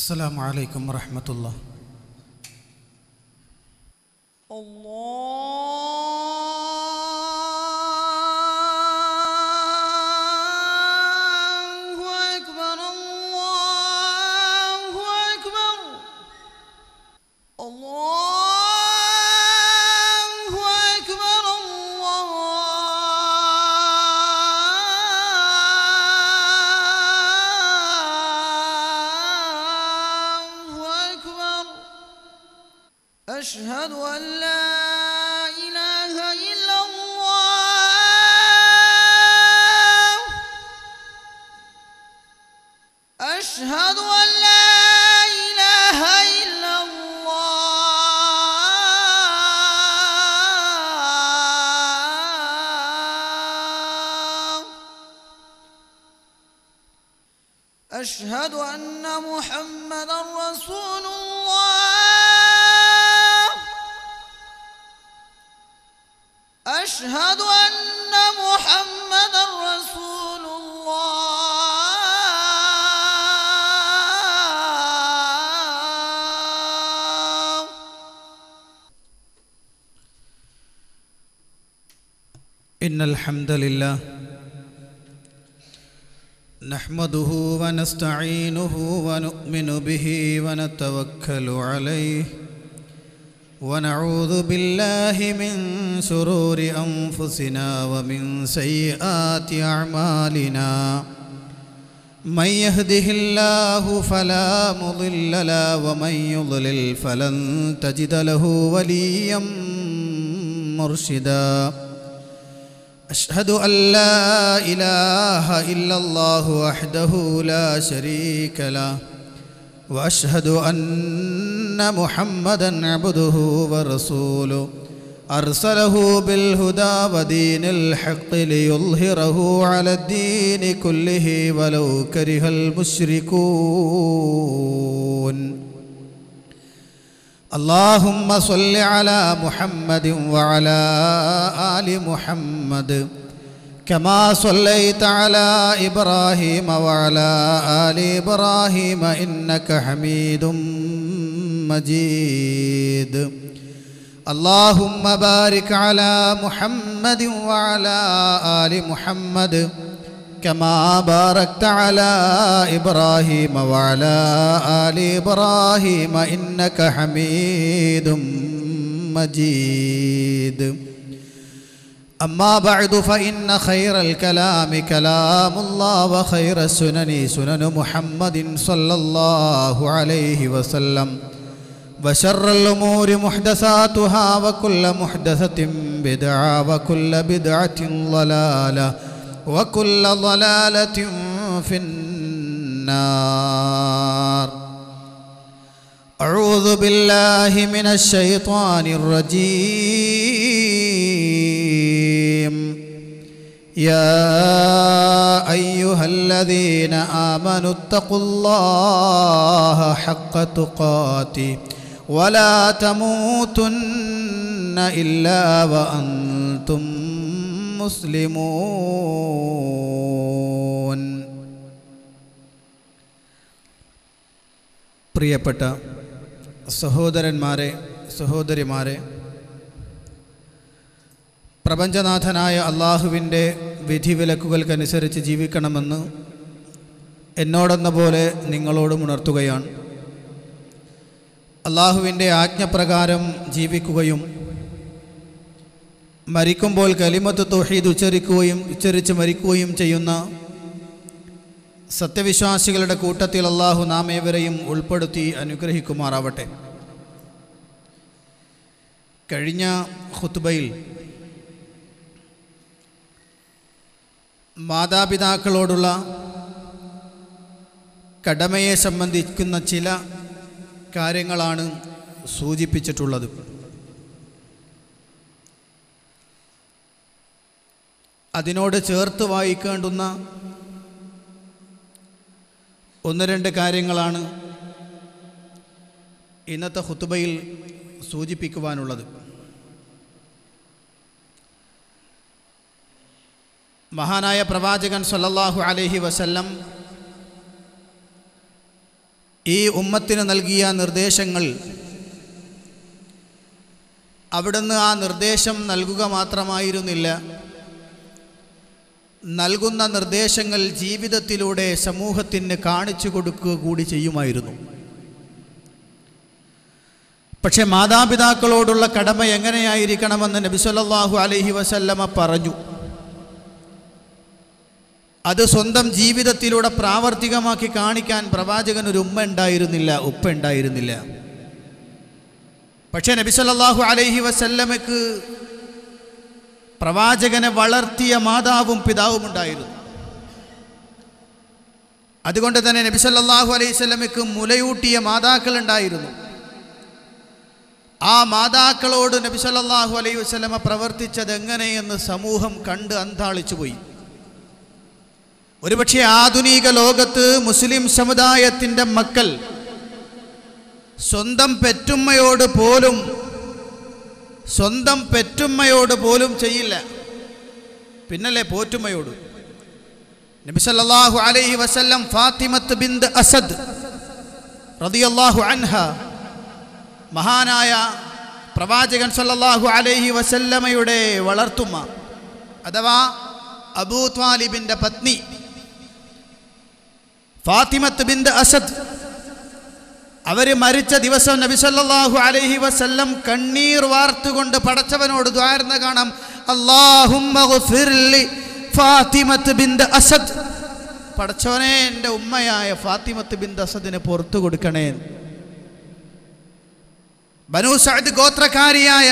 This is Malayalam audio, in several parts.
السلام عليكم ورحمة الله. الله أكبر الله أكبر الله أكبر الله أكبر. أشهد أن لا إله إلا الله. أشهد أن لا إله إلا الله. أشهد أن محمدا رسول الله. أشهد أن محمدا رسول الله. إن الحمد لله نحمده ونستعينه ونؤمن به ونتوكل عليه ونعوذ بالله من شرور أنفسنا ومن سيئات أعمالنا. من يهده الله فلا مضل له ومن يضلل فلن تجد له وليا مرشدا. أشهد أن لا إله إلا الله وحده لا شريك له وأشهد أن محمدا عبده ورسوله أرسله بالهدى ودين الحق ليظهره على الدين كله ولو كره المشركون. اللهم صل على محمد وعلى آل محمد كما صليت على إبراهيم وعلى آل إبراهيم إنك حميد مجيد. اللهم بارك على محمد وعلى آل محمد كما باركت على إبراهيم وعلى آل إبراهيم إنك حميد مجيد. أما بعد فإن خير الكلام كلام الله وخير السنن سنن محمد صلى الله عليه وسلم وشر الأمور محدثاتها وكل محدثة بدعة وكل بدعة ضلالة وكل ضلالة في النار. أعوذ بالله من الشيطان الرجيم. يا أيها الذين آمنوا اتقوا الله حق تقاته ولا تموتن إلا وأنتم മുസ്ലിമൂൻ. പ്രിയപ്പെട്ട സഹോദരന്മാരെ, സഹോദരിമാരെ, പ്രപഞ്ചനാഥനായ അള്ളാഹുവിൻ്റെ വിധിവിലക്കുകൾക്കനുസരിച്ച് ജീവിക്കണമെന്ന് എന്നോടെന്ന പോലെ നിങ്ങളോടും ഉണർത്തുകയാണ്. അള്ളാഹുവിൻ്റെ ആജ്ഞപ്രകാരം ജീവിക്കുകയും മരിക്കുമ്പോൾ കലിമത്ത് തൗഹീദ് ഉച്ചരിച്ച് മരിക്കുകയും ചെയ്യുന്ന സത്യവിശ്വാസികളുടെ കൂട്ടത്തിൽ അള്ളാഹു നാം ഏവരെയും ഉൾപ്പെടുത്തി അനുഗ്രഹിക്കുമാറാവട്ടെ. കഴിഞ്ഞ ഖുത്ബയിൽ മാതാപിതാക്കളോടുള്ള കടമയെ സംബന്ധിക്കുന്ന ചില കാര്യങ്ങളാണ് സൂചിപ്പിച്ചിട്ടുള്ളത്. അതിനോട് ചേർത്ത് വായിക്കേണ്ടുന്ന ഒന്ന് രണ്ട് കാര്യങ്ങളാണ് ഇന്നത്തെ ഖുത്ബയിൽ സൂചിപ്പിക്കുവാനുള്ളത്. മഹാനായ പ്രവാചകൻ സല്ലല്ലാഹു അലൈഹി വസല്ലം ഈ ഉമ്മത്തിന് നൽകിയ നിർദ്ദേശങ്ങൾ അവിടുന്ന് ആ നിർദ്ദേശം നൽകുക മാത്രമായിരുന്നില്ല, നൽകുന്ന നിർദ്ദേശങ്ങൾ ജീവിതത്തിലൂടെ സമൂഹത്തിന് കാണിച്ചു കൊടുക്കുക കൂടി ചെയ്യുമായിരുന്നു. പക്ഷേ മാതാപിതാക്കളോടുള്ള കടമ എങ്ങനെയായിരിക്കണമെന്ന് നബി സല്ലല്ലാഹു അലൈഹി വസല്ലമ പറഞ്ഞു. അത് സ്വന്തം ജീവിതത്തിലൂടെ പ്രാവർത്തികമാക്കി കാണിക്കാൻ പ്രവാചകൻ ഒരു ഉമ്മ ഉണ്ടായിരുന്നില്ല, ഉപ്പ ഉണ്ടായിരുന്നില്ല. പക്ഷേ നബി സല്ലല്ലാഹു അലൈഹി വസല്ലമയ്ക്ക് പ്രവാചകനെ വളർത്തിയ മാതാവും പിതാവും ഉണ്ടായിരുന്നു. അതുകൊണ്ട് തന്നെ നബി സല്ലല്ലാഹു അലൈഹി വസല്ലമയ്ക്ക് മുലയൂട്ടിയ മാതാക്കൾ ഉണ്ടായിരുന്നു. ആ മാതാക്കളോട് നബി സല്ലല്ലാഹു അലൈഹി വസല്ലമ പ്രവർത്തിച്ചത് എങ്ങനെയെന്ന് സമൂഹം കണ്ട് അന്താളിച്ചു പോയി. ഒരുപക്ഷെ ആധുനിക ലോകത്ത് മുസ്ലിം സമുദായത്തിൻ്റെ മക്കൾ സ്വന്തം പെറ്റുമ്മയോട് പോലും ചെയ്യില്ല, പിന്നല്ലേ പോറ്റുമ്മയോട്. നബി സല്ലല്ലാഹു അലൈഹി വസല്ലം ഫാത്തിമത്ത് ബിന്ത് അസദ് റളിയല്ലാഹു അൻഹ, മഹാനായ പ്രവാചകൻ സല്ലല്ലാഹു അലൈഹി വസല്ലമയുടെ വളർത്തുമ്മ അഥവാ അബൂ ത്വാലിബിൻ്റെ പത്നി ഫാത്തിമത്ത് ബിന്ത് അസദ്, അവർ മരിച്ച ദിവസം നബി സല്ലല്ലാഹു അലൈഹി വസല്ലം കണ്ണീർ വാർത്തുകൊണ്ട് പടച്ചവനോട് ദ്വാരന്ന കാണാം, അല്ലാഹുമ്മ ഗഫിർലി ഫാത്തിമത്ത് ബിന്ത് അസദ്, പടച്ചവനെ എൻ്റെ ഉമ്മയായ ഫാത്തിമത്ത് ബിന്ത് അസദിനെ പുറത്തു കൊടുക്കണേ. ബനൂ സഅദ് ഗോത്രക്കാരിയായ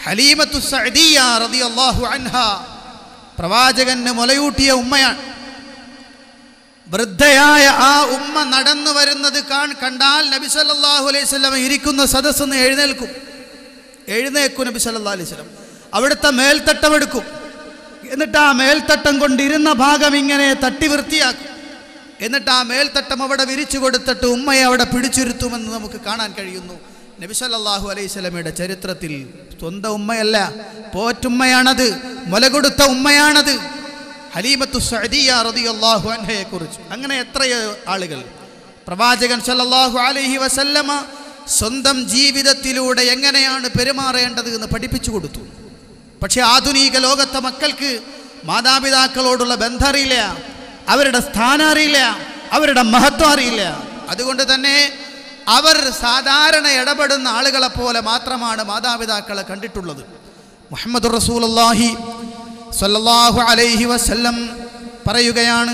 ഹലീമത്തു സഅദിയ്യ റളിയല്ലാഹു അൻഹ പ്രവാചകന് മുലയൂട്ടിയ ഉമ്മയാണ്. വൃദ്ധയായ ആ ഉമ്മ നടന്നു വരുന്നത് കണ്ടാൽ നബി സല്ലല്ലാഹു അലൈഹി വസല്ലം ഇരിക്കുന്ന സദസ്സ് നിന്ന് എഴുന്നേക്കും നബി സല്ലല്ലാഹു അലൈഹി വസല്ലം. അവിടുത്തെ മേൽത്തട്ടം എടുക്കും, എന്നിട്ട് ആ മേൽത്തട്ടം കൊണ്ടിരുന്ന ഭാഗം ഇങ്ങനെ തട്ടി വൃത്തിയാക്കും, എന്നിട്ട് ആ മേൽത്തട്ടം അവിടെ വിരിച്ചു കൊടുത്തിട്ട് ഉമ്മയെ അവിടെ പിടിച്ചിരുത്തുമെന്ന് നമുക്ക് കാണാൻ കഴിയുന്നു. നബി സല്ലല്ലാഹു അലൈഹി വസല്ലമയുടെ ചരിത്രത്തിൽ സ്വന്തം ഉമ്മയല്ല, പോറ്റുമ്മയാണത്, മുല കൊടുത്ത ഉമ്മയാണത്, ഹലീമത്തു സഅദിയ്യ റളിയല്ലാഹു അൻഹയെ കുറിച്ച്. അങ്ങനെ എത്രയോ ആളുകൾ പ്രവാചകൻ സല്ലല്ലാഹു അലൈഹി വസല്ലമ സ്വന്തം ജീവിതത്തിലൂടെ എങ്ങനെയാണ് പെരുമാറേണ്ടത് എന്ന് പഠിപ്പിച്ചു കൊടുത്തു. പക്ഷേ ആധുനിക ലോകത്തെ മക്കൾക്ക് മാതാപിതാക്കളോടുള്ള ബന്ധം അറിയില്ല, അവരുടെ സ്ഥാനം അറിയില്ല, അവരുടെ മഹത്വം അറിയില്ല. അതുകൊണ്ട് തന്നെ അവർ സാധാരണ ഇടപെടുന്ന ആളുകളെ പോലെ മാത്രമാണ് മാതാപിതാക്കളെ കണ്ടിട്ടുള്ളത്. മുഹമ്മദുർ റസൂലുള്ളാഹി സ്വല്ലല്ലാഹു അലൈഹി വസല്ലം പറയുകയാണ്,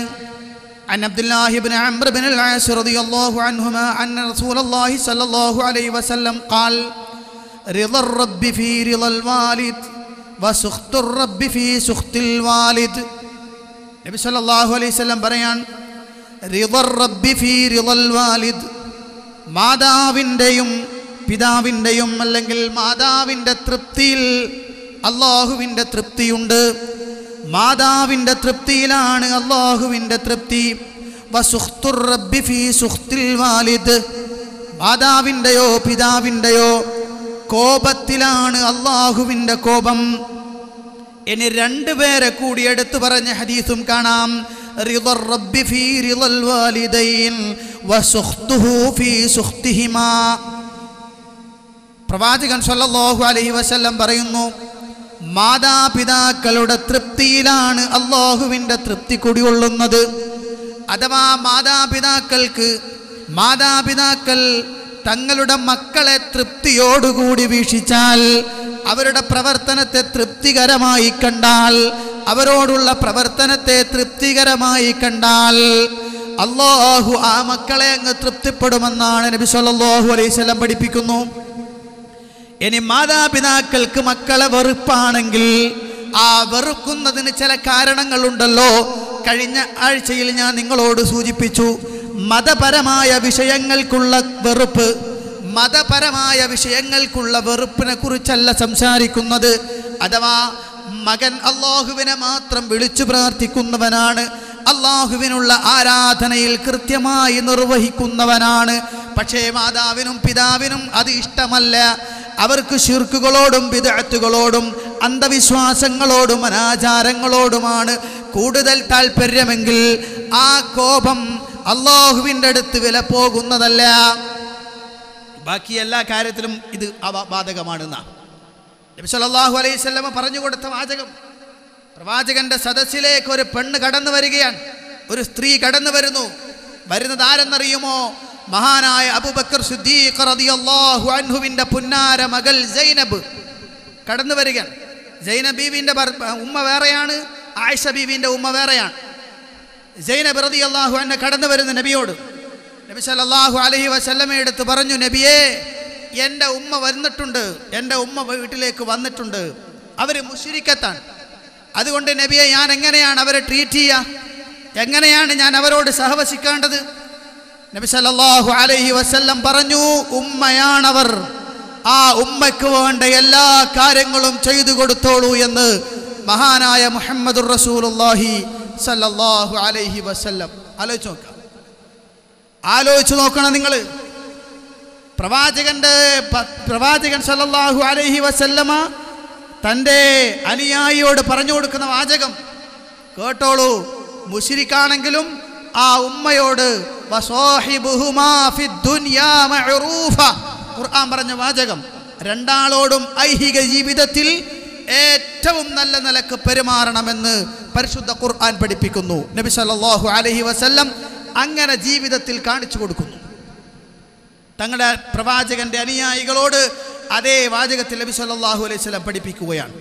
അൻ അബ്ദുല്ലാഹി ഇബ്നു അംർ ഇബ്നുൽ ആസ് റളിയല്ലാഹു അൻഹുമാ അന്ന റസൂലുള്ളാഹി സ്വല്ലല്ലാഹു അലൈഹി വസല്ലം ഖാൽ റിളർ റബ്ബി ഫീ റിളൽ വാലിദ് വസുഖ്തുർ റബ്ബി ഫീ സുഖ്തിൽ വാലിദ്. നബി സല്ലല്ലാഹു അലൈഹി വസല്ലം പറയാൻ, റിളർ റബ്ബി ഫീ റിളൽ വാലിദ്, മാതാവിൻ്റെയും പിതാവിൻ്റെയും അല്ലെങ്കിൽ മാതാവിൻ്റെ തൃപ്തിയിൽ അള്ളാഹുവിൻ്റെ തൃപ്തിയുണ്ട്, മാതാവിൻ്റെ തൃപ്തിയിലാണ് അള്ളാഹുവിൻ്റെ തൃപ്തി. വസുഖ്തുർ റബ്ബി ഫീ സുഖ്തിൽ വാലിദ്, മാതാവിൻ്റെയോ പിതാവിൻ്റെയോ കോപത്തിലാണ് അള്ളാഹുവിൻ്റെ കോപം. ഇനി രണ്ടുപേരെ കൂടി എടുത്തു പറഞ്ഞ ഹദീസും കാണാം, റിളർ റബ്ബി ഫീ റിളൽ വാലിദൈൻ വസുഖ്തുഹു ഫീ സുഖ്തിഹിമാ. പ്രവാചകൻ സല്ലല്ലാഹു അലൈഹി വസല്ലം പറയുന്നു, മാതാപിതാക്കളുടെ തൃപ്തിയിലാണ് അള്ളാഹുവിൻ്റെ തൃപ്തി കുടികൊള്ളുന്നത്. അഥവാ മാതാപിതാക്കൾ തങ്ങളുടെ മക്കളെ തൃപ്തിയോടുകൂടി വീക്ഷിച്ചാൽ, അവരുടെ പ്രവർത്തനത്തെ തൃപ്തികരമായി കണ്ടാൽ, അവരോടുള്ള പ്രവർത്തനത്തെ തൃപ്തികരമായി കണ്ടാൽ അള്ളാഹു ആ മക്കളെ അങ്ങ് തൃപ്തിപ്പെടുമെന്നാണ് നബി സല്ലല്ലാഹു അലൈഹി വസല്ലം പഠിപ്പിക്കുന്നു. ഇനി മാതാപിതാക്കൾക്ക് മക്കളെ വെറുപ്പാണെങ്കിൽ ആ വെറുക്കുന്നതിന് ചില കാരണങ്ങളുണ്ടല്ലോ. കഴിഞ്ഞ ആഴ്ചയിൽ ഞാൻ നിങ്ങളോട് സൂചിപ്പിച്ചു, മതപരമായ വിഷയങ്ങൾക്കുള്ള വെറുപ്പിനെ കുറിച്ചല്ല സംസാരിക്കുന്നത്. അഥവാ മകൻ അള്ളാഹുവിനെ മാത്രം വിളിച്ചു പ്രാർത്ഥിക്കുന്നവനാണ്, അള്ളാഹുവിനുള്ള ആരാധനയിൽ കൃത്യമായി നിർവഹിക്കുന്നവനാണ്. പക്ഷേ മാതാവിനും പിതാവിനും അത് ഇഷ്ടമല്ല. അവർക്ക് ശിർക്കുകളോടും ബിദ്അത്തുകളോടും അന്ധവിശ്വാസങ്ങളോടും അനാചാരങ്ങളോടുമാണ് കൂടുതൽ താല്പര്യമെങ്കിൽ ആ കോപം അള്ളാഹുവിൻ്റെ അടുത്ത് വില പോകുന്നതല്ല. ബാക്കി എല്ലാ കാര്യത്തിലും ഇത് ബാധകമാണെന്ന നബി സല്ലല്ലാഹു അലൈഹി വസല്ലം പറഞ്ഞു കൊടുത്ത വാചകം. പ്രവാചകന്റെ സദസ്സിലേക്ക് ഒരു പെണ്ണ് കടന്നു വരികയാണ്, ഒരു സ്ത്രീ കടന്നു വരുന്നു. വരുന്നത് ആരെന്നറിയുമോ? മഹാനായ അബൂബക്കർ സിദ്ദീഖ് റളിയല്ലാഹു അൻഹുവിന്റെ പുന്നാര മകൾ സൈനബ് കടന്നു വരികയാണ്. സൈനബ് ബീവിന്റെ ഉമ്മ വേറെയാണ്, ആയിഷ ബീവിന്റെ ഉമ്മ വേറെയാണ്. സൈനബ് റളിയല്ലാഹു അൻഹ കടന്നു വരുന്ന നബിയോട് നബി സല്ലല്ലാഹു അലൈഹി വസല്ലമയെ അടുത്ത് പറഞ്ഞു, നബിയേ, എൻ്റെ ഉമ്മ വന്നിട്ടുണ്ട്, എൻ്റെ ഉമ്മ വീട്ടിലേക്ക് വന്നിട്ടുണ്ട്, അവർ മുശ്രിക്കത്താണ്. അതുകൊണ്ട് നബിയെ, ഞാൻ എങ്ങനെയാണ് അവരെ ട്രീറ്റ് ചെയ്യുക? എങ്ങനെയാണ് ഞാൻ അവരോട് സഹവസിക്കേണ്ടത്? നബി സല്ലല്ലാഹു അലൈഹി വസല്ലം പറഞ്ഞു, ഉമ്മയാണവർ, ആ ഉമ്മയ്ക്ക് വേണ്ട എല്ലാ കാര്യങ്ങളും ചെയ്തു കൊടുത്തോളൂ എന്ന് മഹാനായ മുഹമ്മദുർ റസൂലുള്ളാഹി സല്ലല്ലാഹു അലൈഹി വസല്ലം. ആലോചിച്ചു നോക്കണം നിങ്ങൾ. പ്രവാചകൻ സല്ലല്ലാഹു അലൈഹി വസല്ലമ തൻ്റെ അനുയായിയോട് പറഞ്ഞു കൊടുക്കുന്ന വാചകം കേട്ടോളൂ. മുശ്രിക്കാണെങ്കിലും ആ ഉമ്മയോട് ഖുർആൻ പറഞ്ഞ വാചകം, രണ്ടാളോടും ഐഹിക ജീവിതത്തിൽ ഏറ്റവും നല്ല നിലക്ക് പെരുമാറണമെന്ന് പരിശുദ്ധ ഖുർആൻ പഠിപ്പിക്കുന്നു. നബി സല്ലല്ലാഹു അലൈഹി വസല്ലം അങ്ങനെ ജീവിതത്തിൽ കാണിച്ചു കൊടുക്കുന്നു. തങ്ങളുടെ പ്രവാചകന്റെ അനുയായികളോട് അതേ വാചകത്തിൽ നബി സല്ലല്ലാഹു അലൈഹി വസല്ലം പഠിപ്പിക്കുകയാണ്.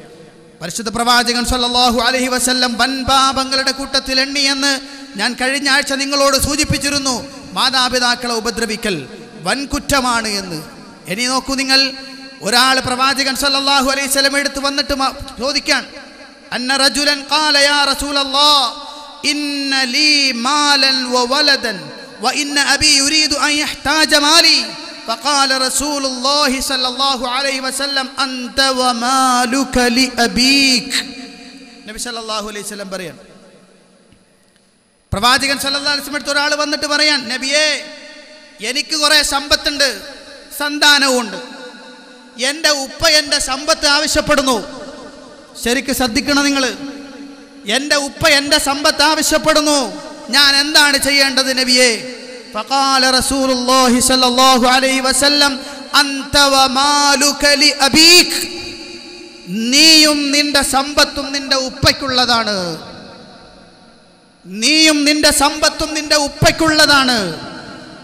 പരിശുദ്ധ പ്രവാചകൻ സല്ലല്ലാഹു അലൈഹി വസല്ലം വൻപാപങ്ങളുടെ കൂട്ടത്തിൽ എണ്ണിയെന്ന് ഞാൻ കഴിഞ്ഞ ആഴ്ച നിങ്ങളോട് സൂചിപ്പിച്ചിരുന്നു. മാതാപിതാക്കളെ ഉപദ്രവിക്കൽ വൻകുറ്റമാണ് എന്ന്. ഇനി നോക്കൂ നിങ്ങൾ, ഒരാൾ പ്രവാചകൻ സല്ലല്ലാഹു അലൈഹി വസല്ലം എടുത്ത് വന്നിട്ട് ചോദിക്കാൻ, അന്ന റജുലൻ ഖാല യാ റസൂലല്ലാഹ് ഇന്ന ലീ മാലൻ വവലദൻ വഇന്ന അബി യുരീദു അൻ യഹ്താജ മാലി فقال رسول الله صلى الله عليه وسلم أنت ومالك لأبيك. നബി സല്ലല്ലാഹു അലൈഹി വസല്ലം പറയാൻ, പ്രവാചകൻ സല്ലല്ലാഹു അലൈഹി വസല്ലം ഒരാൾ വന്നിട്ട് പറയാൻ, നബിയേ, എനിക്ക് കുറേ സമ്പത്തുണ്ട്, സന്താനവുമുണ്ട്, എൻ്റെ ഉപ്പ എൻ്റെ സമ്പത്ത് ആവശ്യപ്പെടുന്നു. ശരിക്ക് ശ്രദ്ധിക്കണം നിങ്ങൾ. എൻ്റെ ഉപ്പ എൻ്റെ സമ്പത്ത് ആവശ്യപ്പെടുന്നു, ഞാൻ എന്താണ് ചെയ്യേണ്ടത് നബിയേ? فقال رسول الله صلى الله عليه وسلم أنت ومالك لأبيك. നീയും നിന്റെ സമ്പത്തും നിന്റെ ഉപ്പയ്ക്കുള്ളതാണ്. നീയും നിന്റെ സമ്പത്തും നിന്റെ ഉപ്പയ്ക്കുള്ളതാണ്.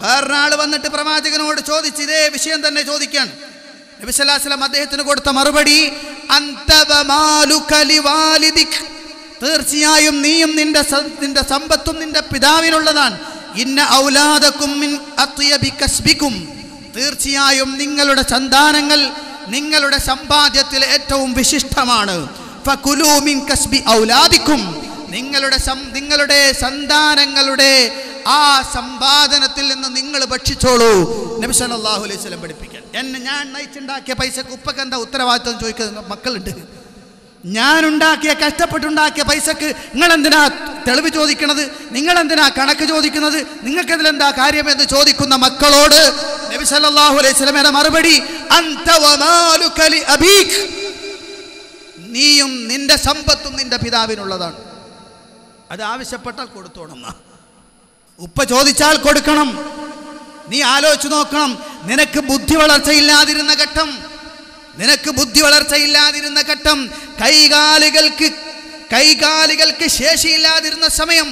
വേറൊരാൾ വന്നിട്ട് പ്രവാചകനോട് ചോദിച്ച് ഇതേ വിഷയം തന്നെ ചോദിക്കാൻ, നബി സല്ലല്ലാഹു അലൈഹി വസല്ലം അദ്ദേഹത്തിന് കൊടുത്ത മറുപടി, അൻത വമാലുക ലിവാലിദിക്. തീർച്ചയായും നീയും നിന്റെ സമ്പത്തും നിന്റെ പിതാവിനുള്ളതാണ്. ഇന്ന ഔലാദകും മിൻ അത്യബി കസ്ബികും. തീർച്ചയായും നിങ്ങളുടെ സന്താനങ്ങൾ നിങ്ങളുടെ സമ്പാദ്യത്തിൽ ഏറ്റവും വിശിഷ്ടമാണ്. ഫകുലൂ മിൻ കസ്ബി ഔലാദികും. നിങ്ങളുടെ സന്താനങ്ങളുടെ ആ സമ്പാദനത്തിൽ നിന്ന് നിങ്ങൾ ഭക്ഷിച്ചോളൂ. നബി സല്ലല്ലാഹു അലൈഹി വസല്ലം പഠിപ്പിക്കാൻ, ഞാൻ നയിച്ചുണ്ടാക്കിയ പൈസക്ക് ഉപ്പക്ക് എന്താ ഉത്തരവാദിത്വം ചോദിക്കുന്ന മക്കളുണ്ട്. ഞാൻ ഉണ്ടാക്കിയ കഷ്ടപ്പെട്ടുണ്ടാക്കിയ പൈസക്ക് നിങ്ങൾ എന്തിനാ തെളിവ് ചോദിക്കുന്നത്? നിങ്ങൾ എന്തിനാ കണക്ക് ചോദിക്കുന്നത്? നിങ്ങൾക്ക് ഇതിലെന്താ കാര്യമെന്ന് ചോദിക്കുന്ന മക്കളോട് നബി സല്ലല്ലാഹു അലൈഹി വസല്ലമയുടെ മറുപടി, അൻത വമാലുക ലിഅബീക്. നീയും നിന്റെ സമ്പത്തും നിന്റെ പിതാവിനുള്ളതാണ്. അത് ആവശ്യപ്പെട്ടാൽ കൊടുത്തോണം. ഉപ്പ ചോദിച്ചാൽ കൊടുക്കണം. നീ ആലോചിച്ച് നോക്കണം. നിനക്ക് ബുദ്ധി വളർച്ചയില്ലാതിരുന്ന ഘട്ടം, കൈകാലുകൾക്ക് ശേഷിയില്ലാതിരുന്ന സമയം,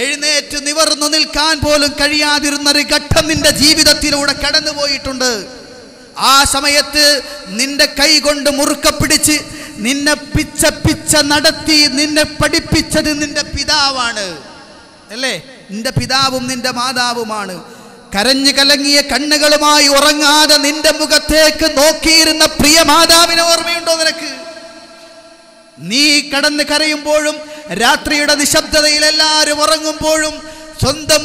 എഴുന്നേറ്റ് നിവർന്നു നിൽക്കാൻ പോലും കഴിയാതിരുന്ന ഒരു ഘട്ടം നിന്റെ ജീവിതത്തിലൂടെ കടന്നുപോയിട്ടുണ്ട്. ആ സമയത്ത് നിന്റെ കൈ കൊണ്ട് മുറുക്കെ പിടിച്ച് നിന്നെ പിച്ച നടത്തി നിന്നെ പഠിപ്പിച്ചത് നിന്റെ പിതാവാണ്, അല്ലേ? നിന്റെ പിതാവും നിന്റെ മാതാവുമാണ്. കരഞ്ഞു കലങ്ങിയ കണ്ണുകളുമായി ഉറങ്ങാതെ നിന്റെ മുഖത്തേക്ക് നോക്കിയിരുന്ന പ്രിയ മാതാവിനെ ഓർമ്മയുണ്ടോ നിനക്ക്? നീ കടന്ന് കരയുമ്പോഴും രാത്രിയുടെ നിശബ്ദതയിൽ എല്ലാവരും ഉറങ്ങുമ്പോഴും സ്വന്തം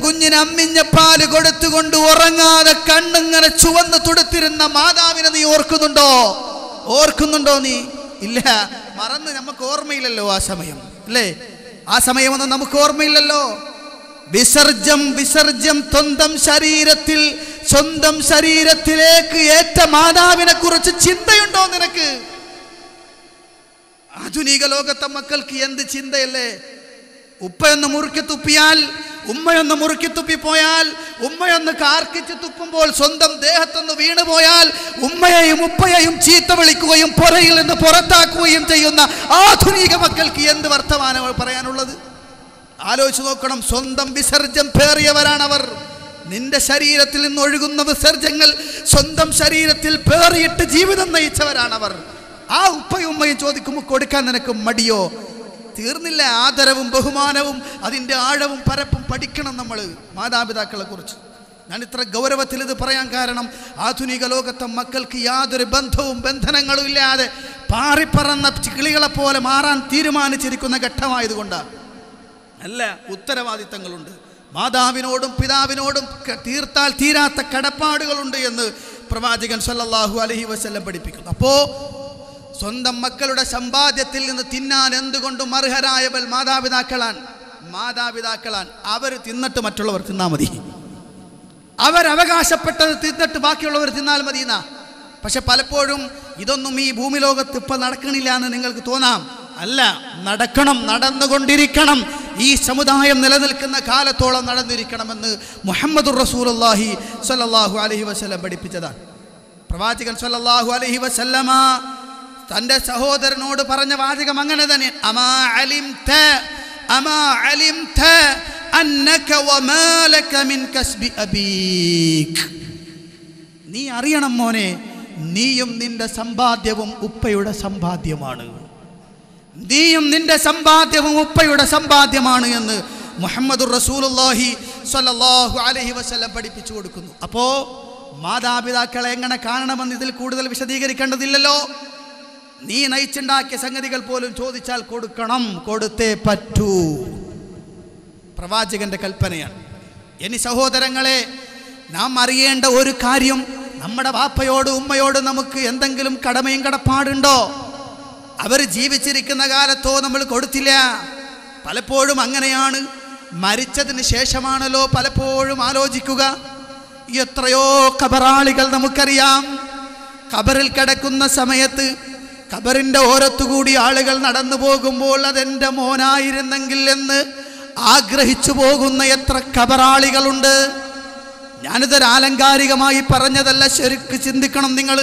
കുഞ്ഞിന് അമ്മിഞ്ഞ പാല് കൊടുത്തുകൊണ്ട് ഉറങ്ങാതെ കണ്ണിങ്ങനെ ചുവന്ന് തുടുത്തിരുന്ന മാതാവിനെ നീ ഓർക്കുന്നുണ്ടോ നീ? ഇല്ല, മറന്ന് നമുക്ക് ഓർമ്മയില്ലല്ലോ ആ സമയം, അല്ലേ? ആ സമയമൊന്നും നമുക്ക് ഓർമ്മയില്ലല്ലോ. വിസർജ്യം സ്വന്തം ശരീരത്തിലേക്ക് ഏറ്റ മാതാവിനെ കുറിച്ച് ചിന്തയുണ്ടോ നിനക്ക്? ആധുനിക ലോകത്തെ മക്കൾക്ക് എന്ത് ചിന്തയല്ലേ? ഉപ്പയൊന്ന് മുറുക്കി തുപ്പിയാൽ ഉമ്മയൊന്ന് മുറുക്കി തുപ്പിപ്പോയാൽ, ഉമ്മയൊന്ന് കാർക്കിച്ച് തുപ്പുമ്പോൾ സ്വന്തം ദേഹത്തൊന്ന് വീണുപോയാൽ ഉമ്മയെയും ഉപ്പയെയും ചീത്ത വിളിക്കുകയും പുറയിൽ നിന്ന് പുറത്താക്കുകയും ചെയ്യുന്ന ആധുനിക മക്കൾക്ക് എന്ത് വർത്തമാനമാണ് പറയാനുള്ളത്? ആലോചിച്ച് നോക്കണം. സ്വന്തം വിസർജ്യം പേറിയവരാണവർ. നിന്റെ ശരീരത്തിൽ നിന്ന് ഒഴുകുന്ന വിസർജ്യങ്ങൾ സ്വന്തം ശരീരത്തിൽ പേറിയിട്ട് ജീവിതം നയിച്ചവരാണവർ. ആ ഉപ്പയും ഉമ്മയും ചോദിക്കുമ്പോൾ കൊടുക്കാൻ നിനക്ക് മടിയോ? തീർന്നില്ല. ആദരവും ബഹുമാനവും അതിൻ്റെ ആഴവും പരപ്പും പഠിക്കണം നമ്മൾ മാതാപിതാക്കളെ കുറിച്ച്. ഞാൻ ഇത്ര ഗൗരവത്തിൽ ഇത് പറയാൻ കാരണം ആധുനിക ലോകത്തെ മക്കൾക്ക് യാതൊരു ബന്ധവും ബന്ധനങ്ങളും ഇല്ലാതെ പാറിപ്പറന്ന കിളികളെ പോലെ മാറാൻ തീരുമാനിച്ചിരിക്കുന്ന ഘട്ടമായതുകൊണ്ടാണ്. അല്ല, ഉത്തരവാദിത്തങ്ങളുണ്ട്. മാതാവിനോടും പിതാവിനോടും തീർത്താൽ തീരാത്ത കടപ്പാടുകളുണ്ട് എന്ന് പ്രവാചകൻ സല്ലല്ലാഹു അലൈഹി വസല്ലം പഠിപ്പിക്കുന്നു. അപ്പോൾ സ്വന്തം മക്കളുടെ സമ്പാദ്യത്തിൽ നിന്ന് തിന്നാൻ എന്തുകൊണ്ടും അർഹരായവർ മാതാപിതാക്കളാണ്. അവർ തിന്നിട്ട് മറ്റുള്ളവർ തിന്നാൽ മതി. അവരവകാശപ്പെട്ടത് തിന്നിട്ട് ബാക്കിയുള്ളവർ തിന്നാൽ മതി എന്നാ. പക്ഷെ പലപ്പോഴും ഇതൊന്നും ഈ ഭൂമി ലോകത്ത് ഇപ്പം നടക്കണില്ല എന്ന് നിങ്ങൾക്ക് തോന്നാം. അല്ല, നടക്കണം, നടന്നുകൊണ്ടിരിക്കണം. ഈ സമുദായം നിലനിൽക്കുന്ന കാലത്തോളം നടന്നിരിക്കണമെന്ന് മുഹമ്മദുർ റസൂലുള്ളാഹി സ്വല്ലല്ലാഹു അലൈഹി വസല്ലം പഠിപ്പിച്ചതാണ്. പ്രവാചകൻ സ്വല്ലല്ലാഹു അലൈഹി വസല്ലമ തൻ്റെ സഹോദരനോട് പറഞ്ഞ വാചകം അങ്ങനെ തന്നെ. അമാ അലിംത അന്നക വമാലക മിൻ കസ്ബി അബീക്. നീ അറിയണം മോനെ, നീയും നിന്റെ സമ്പാദ്യവും ഉപ്പയുടെ സമ്പാദ്യമാണ്. നീയും നിന്റെ സമ്പാദ്യവും ഉപ്പയുടെ സമ്പാദ്യമാണ് എന്ന് മുഹമ്മദുർ റസൂലുള്ളാഹി സ്വല്ലല്ലാഹു അലൈഹി വസല്ലം പഠിപ്പിച്ചു കൊടുക്കുന്നു. അപ്പോൾ മാതാപിതാക്കളെ എങ്ങനെ കാണണമെന്ന് ഇതിൽ കൂടുതൽ വിശദീകരിക്കേണ്ടതില്ലല്ലോ. നീ നയിച്ചുണ്ടാക്കിയ സംഗതികൾ പോലും ചോദിച്ചാൽ കൊടുക്കണം, കൊടുത്തേ പറ്റൂ. പ്രവാചകന്റെ കൽപ്പനയാണ്. ഇനി സഹോദരങ്ങളെ, നാം അറിയേണ്ട ഒരു കാര്യം, നമ്മുടെ വാപ്പയോട് ഉമ്മയോട് നമുക്ക് എന്തെങ്കിലും കടമയും കടപ്പാടുണ്ടോ? അവർ ജീവിച്ചിരിക്കുന്ന കാലത്തോ നമ്മൾ കൊടുത്തില്ല. പലപ്പോഴും അങ്ങനെയാണ്. മരിച്ചതിന് ശേഷമാണല്ലോ പലപ്പോഴും ആലോചിക്കുക. എത്രയോ ഖബറാളികൾ നമുക്കറിയാം. ഖബറിൽ കിടക്കുന്ന സമയത്ത് ഖബറിൻ്റെ ഓരത്തുകൂടി ആളുകൾ നടന്നു പോകുമ്പോൾ അതെൻ്റെ മോനായിരുന്നെങ്കിൽ എന്ന് ആഗ്രഹിച്ചു പോകുന്ന എത്ര ഖബറാളികളുണ്ട്. ഞാനിതൊരു ആലങ്കാരികമായി പറഞ്ഞതല്ല, ശരിക്ക് ചിന്തിക്കണം നിങ്ങൾ.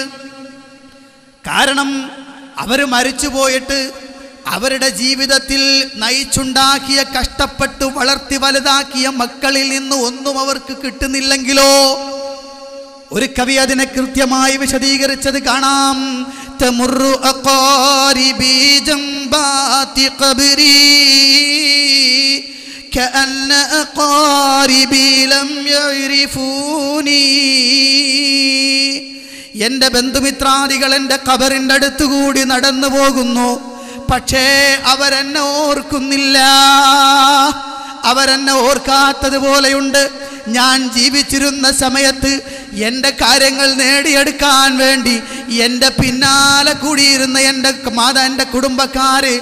കാരണം അവർ മരിച്ചു പോയിട്ട് അവരുടെ ജീവിതത്തിൽ നയിച്ചുണ്ടാക്കിയ, കഷ്ടപ്പെട്ട് വളർത്തി വലുതാക്കിയ മക്കളിൽ നിന്ന് ഒന്നും അവർക്ക് കിട്ടുന്നില്ലെങ്കിലോ? ഒരു കവി അതിനെ കൃത്യമായി വിശദീകരിച്ചത് കാണാം. തമുറു അഖാരിബി ജംബാതി ഖബ്രി കഅന്ന അഖാരിബി ലം യഅരിഫൂനി. എൻ്റെ ബന്ധുമിത്രാദികൾ എൻ്റെ ഖബറിൻ്റെ അടുത്തുകൂടി നടന്നു പോകുന്നു, പക്ഷേ അവരെന്നെ ഓർക്കുന്നില്ല. അവരെന്നെ ഓർക്കാത്തതുപോലെയുണ്ട്. ഞാൻ ജീവിച്ചിരുന്ന സമയത്ത് എൻ്റെ കാര്യങ്ങൾ നേടിയെടുക്കാൻ വേണ്ടി എൻ്റെ പിന്നാലെ കൂടിയിരുന്ന എൻ്റെ കുടുംബക്കാര്,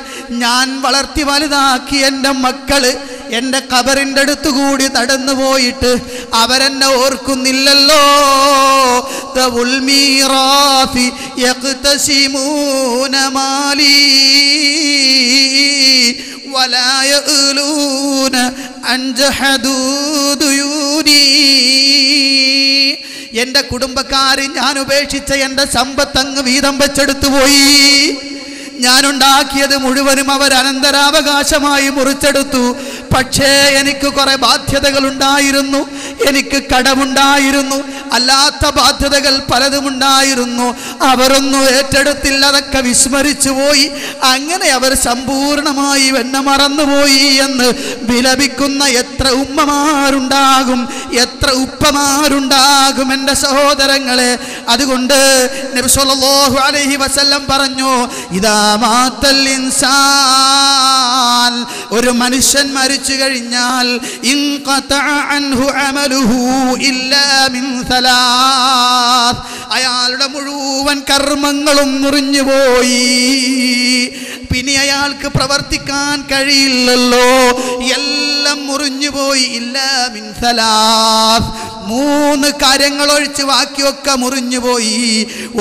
ഞാൻ വളർത്തി വലുതാക്കി എൻ്റെ മക്കള് എൻ്റെ ഖബറിൻ്റെ അടുത്തുകൂടി നടന്നു പോയിട്ട് അവരെന്നെ ഓർക്കുന്നില്ലല്ലോ. തവുൽ മീറാഫി യഖ്തസിമൂന മാലി വലാ യഅലൂന അൻജഹദൂ ദുയൂനി. എൻ്റെ കുടുംബക്കാർ ഞാൻ ഉപേക്ഷിച്ച എൻ്റെ സമ്പത്തങ്ങ് വീതം വെച്ചെടുത്തു പോയി. ഞാനുണ്ടാക്കിയത് മുഴുവനും അവർ അനന്തരാവകാശമായി മുറിച്ചെടുത്തു. പക്ഷേ എനിക്ക് കുറെ ബാധ്യതകളുണ്ടായിരുന്നു, എനിക്ക് കടമുണ്ടായിരുന്നു, അല്ലാത്ത ബാധ്യതകൾ പലതുമുണ്ടായിരുന്നു. അവരൊന്നും ഏറ്റെടുത്തില്ല, അതൊക്കെ വിസ്മരിച്ചു പോയി. അങ്ങനെ അവർ സമ്പൂർണമായി എന്നെ മറന്നുപോയി എന്ന് വിലപിക്കുന്ന എത്ര ഉമ്മമാരുണ്ടാകും, എത്ര ഉപ്പമാരുണ്ടാകും എൻ്റെ സഹോദരങ്ങളെ. അതുകൊണ്ട് നബി സല്ലല്ലാഹു അലൈഹി വസല്ലം പറഞ്ഞു, ഇദാ മാതൽ ഇൻസാൻ, ഒരു മനുഷ്യൻ മരിച്ചു കഴിഞ്ഞാൽ ഇൻഖതഅ അൻഹു അമലുഹു ഇല്ലാ മിൻ സലാസ്, അയാളുടെ മുഴുവൻ കർമ്മങ്ങളും മുറിഞ്ഞുപോയി. പിന്നെ അയാൾക്ക് പ്രവർത്തിക്കാൻ കഴിയില്ലല്ലോ, എല്ലാം മുറിഞ്ഞുപോയി. ഇല്ലാ മിൻ സലാസ്, മൂന്ന് കാര്യങ്ങൾ ഒഴിച്ച് ബാക്കിയൊക്കെ മുറിഞ്ഞുപോയി.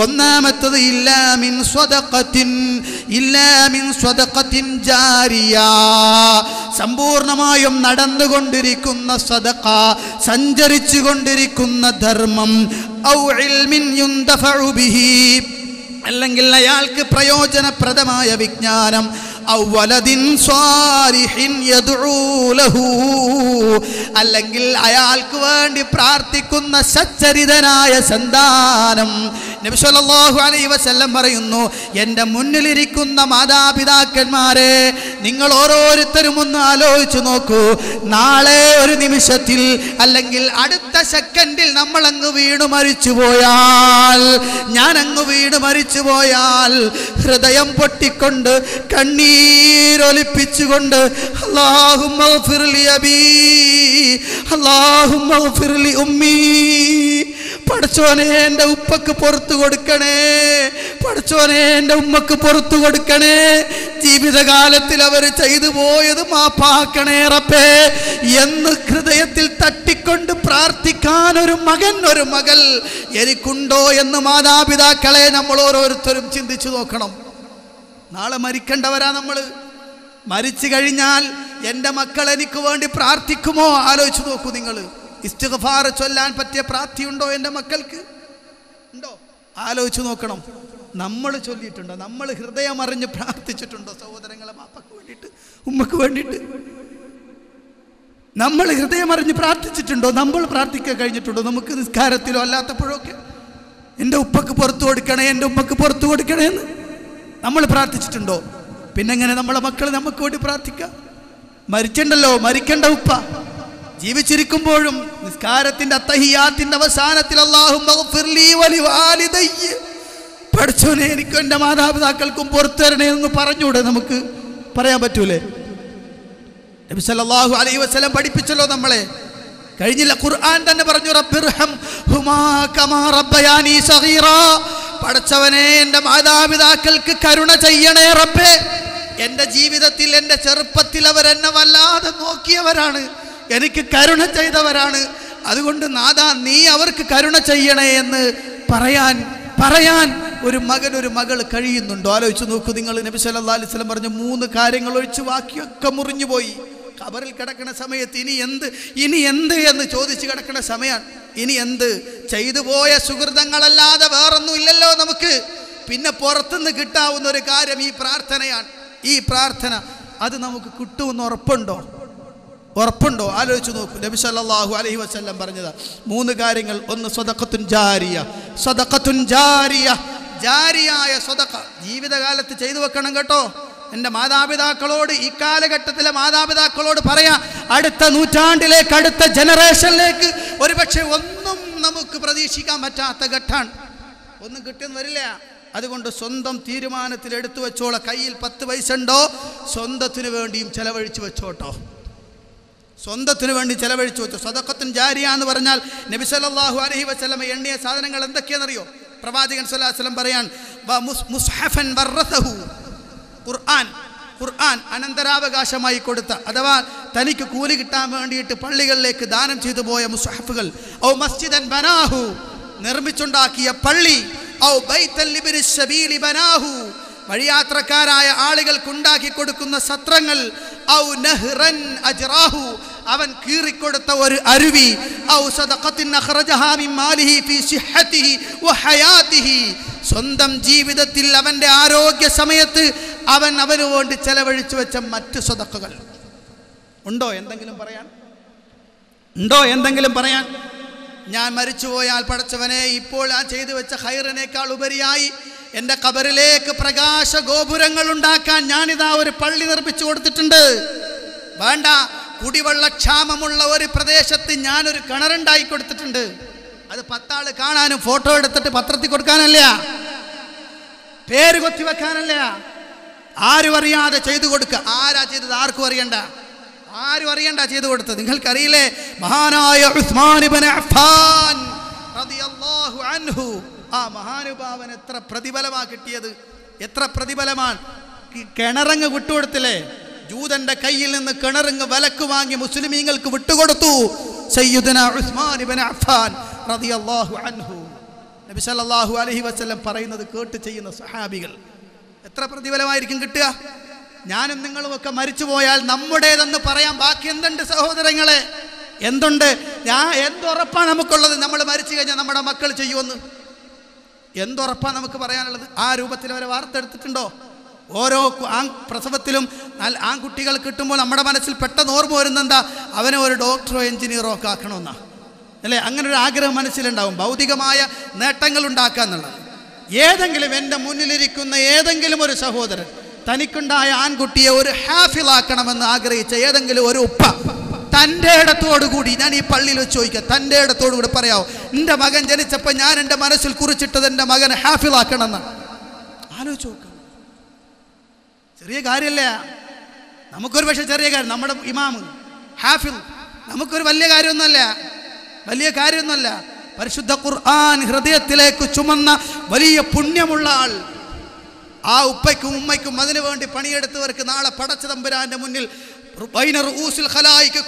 ഒന്നാമത്തത് ഇല്ലാ മിൻ സ്വദഖത്തിൻ ജാരിയ, സമ്പൂർണമായും നടന്നുകൊണ്ടിരിക്കുന്ന സദഖ, സഞ്ചരിച്ചു കൊണ്ടിരിക്കുന്ന ധർമ്മം. ഔ ഇൽമിൻ യുന്തഫഉ ബിഹി, അല്ലെങ്കിൽ അയാൾക്ക് പ്രയോജനപ്രദമായ വിജ്ഞാനം. ഔ വലദിൻ സ്വാലിഹിൻ യദ്ഉ ലഹു, അല്ലെങ്കിൽ അയാൾക്ക് വേണ്ടി പ്രാർത്ഥിക്കുന്ന സച്ചരിതനായ സന്താനം. നബി സല്ലല്ലാഹു അലൈഹി വസല്ലം പറയുന്നു, എൻ്റെ മുന്നിലിരിക്കുന്ന മാതാപിതാക്കന്മാരെ, നിങ്ങൾ ഓരോരുത്തരും ഒന്ന് ആലോചിച്ച് നോക്കൂ. നാളെ ഒരു നിമിഷത്തിൽ അല്ലെങ്കിൽ അടുത്ത സെക്കൻഡിൽ നമ്മൾ അങ്ങ് വീണു മരിച്ചു പോയാൽ, ഞാൻ അങ്ങ് വീണു മരിച്ചു പോയാൽ, ഹൃദയം പൊട്ടിക്കൊണ്ട് കണ്ണീരൊലിപ്പിച്ചുകൊണ്ട് അല്ലാഹുമ്മ ഗ്ഫിർ ലി അബീ, അല്ലാഹുമ്മ ഗ്ഫിർ ലി ഉമ്മീ, പടച്ചോനെ എൻ്റെ ഉപ്പക്ക് പുറത്തു കൊടുക്കണേ, പടച്ചോനെ എൻ്റെ ഉമ്മക്ക് പുറത്തു കൊടുക്കണേ, ജീവിതകാലത്തിൽ അവർ ചെയ്തു പോയത് മാപ്പാക്കണേ റബ്ബേ എന്ന് ഹൃദയത്തിൽ തട്ടിക്കൊണ്ട് പ്രാർത്ഥിക്കാൻ ഒരു മകൻ, ഒരു മകൾ എനിക്കുണ്ടോ എന്ന് മാതാപിതാക്കളെ നമ്മൾ ഓരോരുത്തരും ചിന്തിച്ചു നോക്കണം. നാളെ മരിക്കേണ്ടവരാ നമ്മൾ. മരിച്ചു കഴിഞ്ഞാൽ എൻ്റെ മക്കൾ എനിക്ക് വേണ്ടി പ്രാർത്ഥിക്കുമോ? ആലോചിച്ച് നോക്കൂ നിങ്ങൾ. ഇസ്തിഗ്ഫാർ ചൊല്ലാൻ പറ്റിയ പ്രാർത്ഥിയുണ്ടോ എൻ്റെ മക്കൾക്ക്? ഉണ്ടോ? ആലോചിച്ച് നോക്കണം. നമ്മൾ ചൊല്ലിയിട്ടുണ്ടോ? നമ്മൾ ഹൃദയം അറിഞ്ഞ് പ്രാർത്ഥിച്ചിട്ടുണ്ടോ? സഹോദരങ്ങളെ, ബാപ്പക്ക് വേണ്ടിയിട്ട്, ഉമ്മക്ക് വേണ്ടിയിട്ട് നമ്മൾ ഹൃദയം അറിഞ്ഞ് പ്രാർത്ഥിച്ചിട്ടുണ്ടോ? നമ്മൾ പ്രാർത്ഥിക്കാൻ കഴിഞ്ഞിട്ടുണ്ടോ? നമുക്ക് നിസ്കാരത്തിലോ അല്ലാത്തപ്പോഴൊക്കെ എൻ്റെ ഉപ്പക്ക് പുറത്തു കൊടുക്കണേ, എൻ്റെ ഉമ്മക്ക് പുറത്തു കൊടുക്കണേ എന്ന് നമ്മൾ പ്രാർത്ഥിച്ചിട്ടുണ്ടോ? പിന്നെങ്ങനെ നമ്മളെ മക്കൾ നമുക്ക് വേണ്ടി പ്രാർത്ഥിക്കാം? മരിച്ചണ്ടല്ലോ, മരിക്കേണ്ട ഉപ്പ ജീവിച്ചിരിക്കുമ്പോഴും നിസ്കാരത്തിന്റെ അത്തഹിയാത്തിന്റെ അവസാനത്തിൽ അല്ലാഹുമ്മ ഗ്ഫിർ ലീ വലി വാലിദയ്യ, പഠിച്ചോനെ എനിക്കും എൻ്റെ മാതാപിതാക്കൾക്കും പുറത്തു തരണേ എന്ന് പറഞ്ഞൂടെ? നമുക്ക് പറയാൻ പറ്റൂലേ? നബി സല്ലല്ലാഹു അലൈഹി വസല്ലം പഠിപ്പിച്ചല്ലോ നമ്മളെ. കഴിഞ്ഞില്ല, ഖുർആൻ തന്നെ പറഞ്ഞു, റബ്ബിർഹംഹുമാ കമാ റബ്ബയാനി സഗീറാ, പടച്ചവനെ എൻ്റെ മാതാപിതാക്കൾക്ക് കരുണ ചെയ്യണേ റബ്ബേ. എൻ്റെ ജീവിതത്തിൽ, എൻ്റെ ചെറുപ്പത്തിൽ അവരെന്നെ വല്ലാതെ നോക്കിയവരാണ്, എനിക്ക് കരുണ ചെയ്തവരാണ്. അതുകൊണ്ട് നാഥാ നീ അവർക്ക് കരുണ ചെയ്യണേ എന്ന് പറയാൻ ഒരു മകൻ, ഒരു മകൾ കഴിയുന്നുണ്ടോ? ആലോചിച്ച് നോക്കൂ നിങ്ങൾ. നബി സല്ലല്ലാഹു അലൈഹി വസല്ലം പറഞ്ഞു, മൂന്ന് കാര്യങ്ങൾ ഒഴിച്ച് ബാക്കിയൊക്കെ മുറിഞ്ഞുപോയി. ഖബറിൽ കിടക്കുന്ന സമയത്ത് ഇനി എന്ത് എന്ന് ചോദിച്ച് കിടക്കുന്ന സമയമാണ്. ഇനി എന്ത്? ചെയ്തു പോയ സുഹൃതങ്ങളല്ലാതെ വേറൊന്നും ഇല്ലല്ലോ നമുക്ക്. പിന്നെ പുറത്തുനിന്ന് കിട്ടാവുന്ന ഒരു കാര്യം ഈ പ്രാർത്ഥനയാണ്. ഈ പ്രാർത്ഥന അത് നമുക്ക് കിട്ടുമെന്ന് ഉറപ്പുണ്ടോ? ആലോചിച്ച് നോക്കൂ. നബി സല്ലല്ലാഹു അലൈഹി വസല്ലം പറഞ്ഞതാ മൂന്ന് കാര്യങ്ങൾ. ഒന്ന് സദഖത്തുൻ ജാരിയ, സദഖത്തുൻ ജാരിയ, ജാരിയായ സദഖ ജീവിതകാലത്ത് ചെയ്തു വെക്കണം കേട്ടോ. എൻ്റെ മാതാപിതാക്കളോട്, ഈ കാലഘട്ടത്തിലെ മാതാപിതാക്കളോട് പറയാം, അടുത്ത നൂറ്റാണ്ടിലേക്ക്, അടുത്ത ജനറേഷനിലേക്ക് ഒരുപക്ഷെ ഒന്നും നമുക്ക് പ്രതീക്ഷിക്കാൻ പറ്റാത്ത ഘട്ടമാണ്. ഒന്നും കിട്ടിയെന്ന് വരില്ല. അതുകൊണ്ട് സ്വന്തം തീരുമാനത്തിൽ എടുത്തു വെച്ചോളെ. കയ്യിൽ 10 പൈസ ഉണ്ടോ, സ്വന്തത്തിന് വേണ്ടിയും ചെലവഴിച്ചു വെച്ചോട്ടോ. സ്വന്തത്തിന് വേണ്ടി ചെലവഴിച്ചു വെച്ചോ. സദഖത്തുൻ ജാരിയ എന്ന് പറഞ്ഞാൽ നബി സല്ലല്ലാഹു അലൈഹി വസല്ലം എണ്ണിയ സാധനങ്ങൾ എന്തൊക്കെയാണെന്നറിയോ? പ്രവാചകൻ സല്ലല്ലാഹു അലൈഹി വസല്ലം പറയാൻ, മുസ്ഹഫൻ വറസഹു, ഖുർആൻ അനന്തരാവകാശമായി കൊടുത്ത, അഥവാ തനിക്ക് കൂലി കിട്ടാൻ വേണ്ടിയിട്ട് പള്ളികളിലേക്ക് ദാനം ചെയ്തു പോയ മുസ്ഹഫുകൾ. ഔ മസ്ജിദൻ ബനാഹു, നിർമ്മിച്ചുണ്ടാക്കിയ പള്ളി. ഔ ബൈതൻ ലിബ്നി സബീലി ബനാഹു, വഴിയാത്രക്കാരായ ആളുകൾക്കുണ്ടാക്കി കൊടുക്കുന്ന സത്രങ്ങൾ. ഔ നഹ്റൻ അജ്റാഹു, അവൻ കീറിക്കൊടുത്ത ഒരു അരുവി. ഔ സദഖത്തിൻ അഖ്റജഹാ മിൻ മാലിഹി ഫീ സിഹ്ഹതിഹി വഹയാതിഹി, സ്വന്തം ജീവിതത്തിൽ അവൻ്റെ ആരോഗ്യ സമയത്ത് അവന് വേണ്ടി ചെലവഴിച്ചു വെച്ച മറ്റു സദഖകൾ. ഉണ്ടോ എന്തെങ്കിലും പറയാൻ? ഞാൻ മരിച്ചുപോയാൽ പടച്ചവനെ, ഇപ്പോൾ ആ ചെയ്തു വെച്ച ഖൈറിനേക്കാൾ ഉപരിയായി എൻ്റെ ഖബറിലേക്ക് പ്രകാശ ഗോപുരങ്ങൾ ഉണ്ടാക്കാൻ ഞാനിതാ ഒരു പള്ളി നിർമ്മിച്ചു കൊടുത്തിട്ടുണ്ട്. വേണ്ട, കുടിവെള്ളക്ഷാമമുള്ള ഒരു പ്രദേശത്ത് ഞാനൊരു കിണറുണ്ടായി കൊടുത്തിട്ടുണ്ട്. അത് 10 ആള് കാണാനും ഫോട്ടോ എടുത്തിട്ട് പത്രത്തിൽ കൊടുക്കാനല്ല, പേര് കൊത്തി വെക്കാനല്ല, ആരും അറിയാതെ ചെയ്തു കൊടുക്കുക. ആരാ ചെയ്തത്? ആർക്കും അറിയണ്ട, ആരും അറിയണ്ട ചെയ്തു കൊടുത്തത്. നിങ്ങൾക്കറിയില്ലേ, മഹാനായ ഉസ്മാൻ ഇബ്നു അഫ്ഫാൻ റളിയല്ലാഹു അൻഹു, ആ മഹാനുഭാവൻ എത്ര പ്രതിഫലമാ കിട്ടിയത്, എത്ര പ്രതിഫലമാണ്. കിണറങ്ങ് വിട്ടുകൊടുത്തില്ലേ? ജൂതന്റെ കയ്യിൽ നിന്ന് കിണറങ്ങ് വിലക്ക് വാങ്ങി മുസ്ലിമീങ്ങൾക്ക് വിട്ടുകൊടുത്തു. സയ്യിദുനാ ഉസ്മാൻ ഇബ്നു അഫ്ഫാൻ റളിയല്ലാഹു അൻഹു. നബി സല്ലല്ലാഹു അലൈഹി വസല്ലം പറയുന്നത് കേട്ട് ചെയ്യുന്ന സഹാബികൾ എത്ര പ്രതിഫലമായിരിക്കും കിട്ടുക? ഞാനും നിങ്ങളുമൊക്കെ മരിച്ചു പോയാൽ നമ്മുടേതെന്ന് പറയാൻ ബാക്കി എന്തുണ്ട് സഹോദരങ്ങളെ? എന്തുണ്ട്? എന്തുറപ്പാണ് നമുക്കുള്ളത്? നമ്മൾ മരിച്ചു കഴിഞ്ഞാൽ നമ്മുടെ മക്കൾ ചെയ്യുമെന്ന് എന്തുറപ്പാണ് നമുക്ക് പറയാനുള്ളത്? ആ രൂപത്തിൽ അവരെ വാർത്തെടുത്തിട്ടുണ്ടോ? ഓരോ പ്രസവത്തിലും ആൺകുട്ടികൾ കിട്ടുമ്പോൾ നമ്മുടെ മനസ്സിൽ പെട്ടെന്ന് ഓർമ്മ വരുന്നെന്താ? അവനെ ഒരു ഡോക്ടറോ എഞ്ചിനീയറോ ഒക്കെ ആക്കണമെന്നാ അല്ലേ? അങ്ങനെ ഒരു ആഗ്രഹം മനസ്സിലുണ്ടാവും, ഭൗതികമായ നേട്ടങ്ങൾ ഉണ്ടാക്കുക എന്നുള്ളത്. ഏതെങ്കിലും എൻ്റെ മുന്നിലിരിക്കുന്ന ഏതെങ്കിലും ഒരു സഹോദരൻ തനിക്കുണ്ടായ ആൺകുട്ടിയെ ഒരു ഹാഫിളാക്കണമെന്ന് ആഗ്രഹിച്ച ഏതെങ്കിലും ഒരു ഉപ്പ തൻ്റെ ഇടത്തോടുകൂടി, ഞാൻ ഈ പള്ളിയിൽ വെച്ച് ചോദിക്കാം, തൻ്റെ ഇടത്തോടുകൂടി പറയാമോ, എൻ്റെ മകൻ ജനിച്ചപ്പോൾ ഞാൻ എൻ്റെ മനസ്സിൽ കുറിച്ചിട്ടത് എൻ്റെ മകനെ ഹാഫിളാക്കണം എന്നാണ്? ആലോചിച്ച് നോക്കാം. ചെറിയ കാര്യമല്ല. നമുക്കൊരു പക്ഷേ ചെറിയ കാര്യം, നമ്മുടെ ഇമാമ് ഹാഫിൾ നമുക്കൊരു വലിയ കാര്യമൊന്നുമല്ല. പരിശുദ്ധ ഖുർആൻ ഹൃദയത്തിലേക്ക് ചുമന്ന വലിയ പുണ്യമുള്ള ആൾ. ആ ഉപ്പയ്ക്കും ഉമ്മയ്ക്കും അതിനു വേണ്ടി പണിയെടുത്തവർക്ക് നാളെ പടച്ച തമ്പുരാന്റെ മുന്നിൽ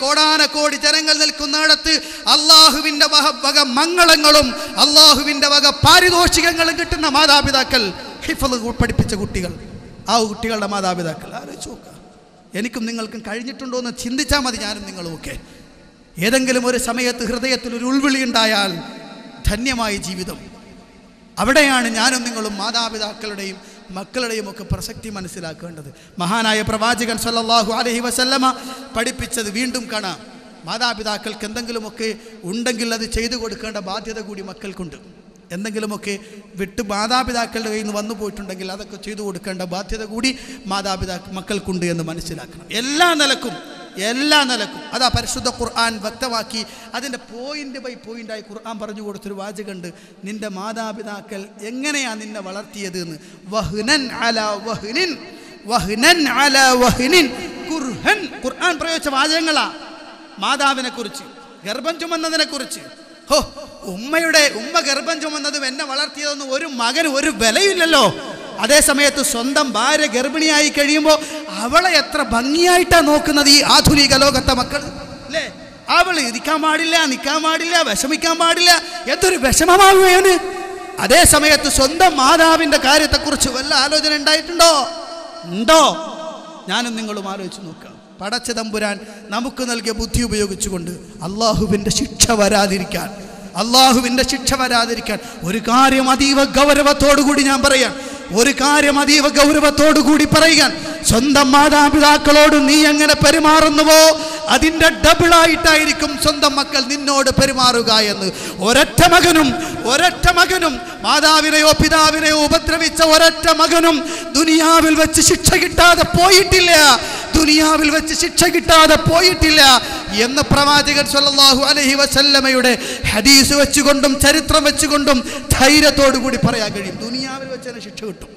കോടാനക്കോടി ജനങ്ങൾ നിൽക്കുന്നിടത്ത് അള്ളാഹുവിന്റെ വക മംഗളങ്ങളും അള്ളാഹുവിന്റെ വക പാരിതോഷികങ്ങളും കിട്ടുന്ന മാതാപിതാക്കൾ, ഹിഫ്ള് പഠിപ്പിച്ച കുട്ടികൾ, ആ കുട്ടികളുടെ മാതാപിതാക്കൾ. ആലോചിച്ച് നോക്കുക. എനിക്കും നിങ്ങൾക്കും കഴിഞ്ഞിട്ടുണ്ടോ എന്ന് ചിന്തിച്ചാൽ മതി. ഞാനും നിങ്ങളുമൊക്കെ ഏതെങ്കിലും ഒരു സമയത്ത് ഹൃദയത്തിൽ ഒരു ഉൾവിളി ഉണ്ടായാൽ ധന്യമായ ജീവിതം. അവിടെയാണ് ഞാനും നിങ്ങളും മാതാപിതാക്കളുടെയും മക്കളുടെയും ഒക്കെ പ്രസക്തി മനസ്സിലാക്കേണ്ടത്. മഹാനായ പ്രവാചകൻ സല്ലല്ലാഹു അലൈഹി വസല്ലമ പഠിപ്പിച്ചത് വീണ്ടും കാണാം. മാതാപിതാക്കൾക്ക് എന്തെങ്കിലുമൊക്കെ ഉണ്ടെങ്കിൽ അത് ചെയ്തു കൊടുക്കേണ്ട ബാധ്യത കൂടി മക്കൾക്കുണ്ട്. എന്തെങ്കിലുമൊക്കെ മാതാപിതാക്കളുടെ കയ്യിൽ നിന്ന് വന്നു പോയിട്ടുണ്ടെങ്കിൽ അതൊക്കെ ചെയ്തു കൊടുക്കേണ്ട ബാധ്യത കൂടി മക്കൾക്കുണ്ട് എന്ന് മനസ്സിലാക്കണം. എല്ലാ നിലക്കും അതാ പരിശുദ്ധ ഖുർആൻ വ്യക്തമാക്കി. അതിൻ്റെ പോയിന്റ് ബൈ പോയിന്റായി ഖുർആൻ പറഞ്ഞു കൊടുത്തൊരു വാചകമുണ്ട്. നിന്റെ മാതാപിതാക്കൾ എങ്ങനെയാ നിന്നെ വളർത്തിയത് എന്ന്. വഹ്നൻ അലാ വഹ്നിൻ ഖുർആൻ പ്രയോഗിച്ച വാചകങ്ങളാ. മാതാവിനെ കുറിച്ച്, ഗർഭം ചുമന്നതിനെ കുറിച്ച്. ഉമ്മ ഗർഭം ചുമന്നതും എന്നെ വളർത്തിയതൊന്നും ഒരു മകന് ഒരു വിലയില്ലല്ലോ. അതേ സമയത്ത് സ്വന്തം ഭാര്യ ഗർഭിണിയായി കഴിയുമ്പോൾ അവളെ എത്ര ഭംഗിയായിട്ടാണ് നോക്കുന്നത് ഈ ആധുനിക ലോകത്തെ മക്കൾ അല്ലേ? അവൾ ഇരിക്കാൻ പാടില്ല, നിൽക്കാൻ പാടില്ല, വിഷമിക്കാൻ പാടില്ല. എന്തൊരു വിഷമമാവുകയാണ്. അതേ സമയത്ത് സ്വന്തം മാതാവിൻ്റെ കാര്യത്തെക്കുറിച്ച് വല്ല ആലോചന ഉണ്ടായിട്ടുണ്ടോ? ഞാനും നിങ്ങളും ആലോചിച്ച് നോക്കാം. പടച്ച തമ്പുരാൻ നമുക്ക് നൽകിയ ബുദ്ധി ഉപയോഗിച്ചുകൊണ്ട് അള്ളാഹുവിൻ്റെ ശിക്ഷ വരാതിരിക്കാൻ ഒരു കാര്യം അതീവ ഗൗരവത്തോടുകൂടി ഞാൻ പറയാം. സ്വന്തം മാതാപിതാക്കളോട് നീ എങ്ങനെ പെരുമാറുന്നുവോ അതിൻ്റെ ഡബിളായിട്ടായിരിക്കും സ്വന്തം മക്കൾ നിന്നോട് പെരുമാറുക എന്ന്. ഒരൊറ്റ മകനും മാതാവിനെയോ പിതാവിനെയോ ഉപദ്രവിച്ച ഒരൊറ്റ മകനും ദുനിയാവിൽ വെച്ച് ശിക്ഷ കിട്ടാതെ പോയിട്ടില്ല എന്ന് പ്രവാചകൻ സല്ലല്ലാഹു അലൈഹി വസല്ലമയുടെ ഹദീസ് വെച്ചുകൊണ്ടും ചരിത്രം വെച്ചുകൊണ്ടും ധൈര്യത്തോടു കൂടി പറയാൻ കഴിയും. ദുനിയാവിൽ വെച്ച് തന്നെ ശിക്ഷ കിട്ടും.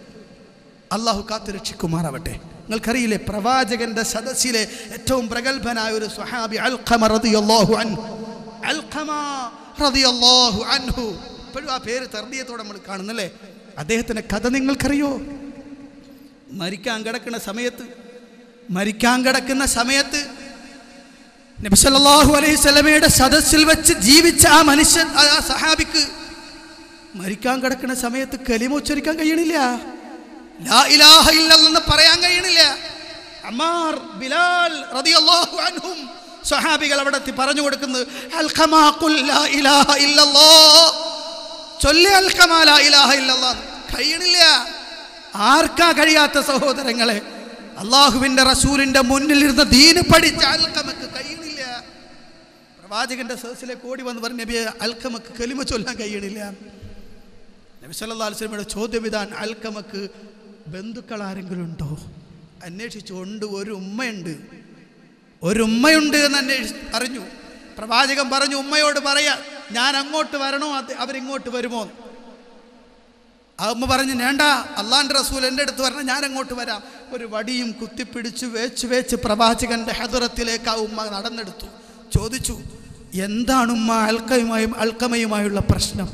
അള്ളാഹു കാത്തു രക്ഷിക്കുമാറാവട്ടെ. നിങ്ങൾക്കറിയില്ലേ, പ്രവാചകന്റെ സദസ്സിലെ ഏറ്റവും പ്രഗത്ഭനായ ഒരു സ്വഹാബി അൽഖമ റളിയല്ലാഹു അൻഹു. ഇപ്പോഴും ആ പേര് തർബിയത്തോടെ നമ്മൾ കാണുന്നല്ലേ. അദ്ദേഹത്തിന്റെ കഥ നിങ്ങൾക്കറിയോ? മരിക്കാൻ കിടക്കുന്ന സമയത്ത് നബി സല്ലല്ലാഹു അലൈഹി വസല്ലമയുടെ സദസ്സിൽ വെച്ച് ജീവിച്ച ആ മനുഷ്യൻ, ആ സഹാബിക്ക് മരിക്കാൻ കിടക്കുന്ന സമയത്ത് കലിമ ഉച്ചരിക്കാൻ കഴിയണില്ല, ലാ ഇലാഹ ഇല്ലല്ലാഹ് എന്ന് പറയാൻ കഴിയണില്ല. അമ്മാർ, ബിലാൽ റളിയല്ലാഹു അൻഹും സഹാബികൾ അവിടെ പറഞ്ഞു കൊടുക്കുന്നത് അൽഖമാ ഖുൽ ലാ ഇലാഹ ഇല്ലല്ലാഹ്, ചൊല്ലി അൽഖമാ ലാ ഇലാഹ ഇല്ലല്ലാഹ്. കഴിയണില്ല. ആർക്കാ കഴിയാത്ത സഹോദരങ്ങളെ? അള്ളാഹുവിന്റെ റസൂലിന്റെ മുന്നിലിരുന്ന് ദീന് പഠിച്ച അൽഖമക്ക് കഴിയണില്ല. പ്രവാചകന്റെ സദസ്സിലേക്ക് ഓടി വന്ന് പറഞ്ഞു, നബിയെ അൽഖമക്ക് കലിമ ചൊല്ലാൻ കഴിയണില്ല. നബി സല്ലല്ലാഹു അലൈഹി വസല്ലമയുടെ ചോദ്യം ഇതാണ്, അൽഖമക്ക് ബന്ധുക്കൾ ആരെങ്കിലും ഉണ്ടോ? അന്വേഷിച്ചു. ഉണ്ട്, ഒരു ഉമ്മയുണ്ട് എന്ന് അറിഞ്ഞു. പ്രവാചകൻ പറഞ്ഞു, ഉമ്മയോട് പറയാ ഞാൻ അങ്ങോട്ട് വരണോ അവരിങ്ങോട്ട് വരുമോ? ആ ഉമ്മ പറഞ്ഞു, വേണ്ട, അള്ളാന്റെ റസൂൽ എൻ്റെ അടുത്ത് വരണം, ഞാൻ അങ്ങോട്ട് വരാം. ഒരു വടിയും കുത്തിപ്പിടിച്ച് വേച്ച് പ്രവാചകന്റെ ഹദറത്തിലേക്ക് ആ ഉമ്മ നടന്നെടുത്തു. ചോദിച്ചു, എന്താണ് ഉമ്മ അൽക്കമയുമായുള്ള പ്രശ്നം?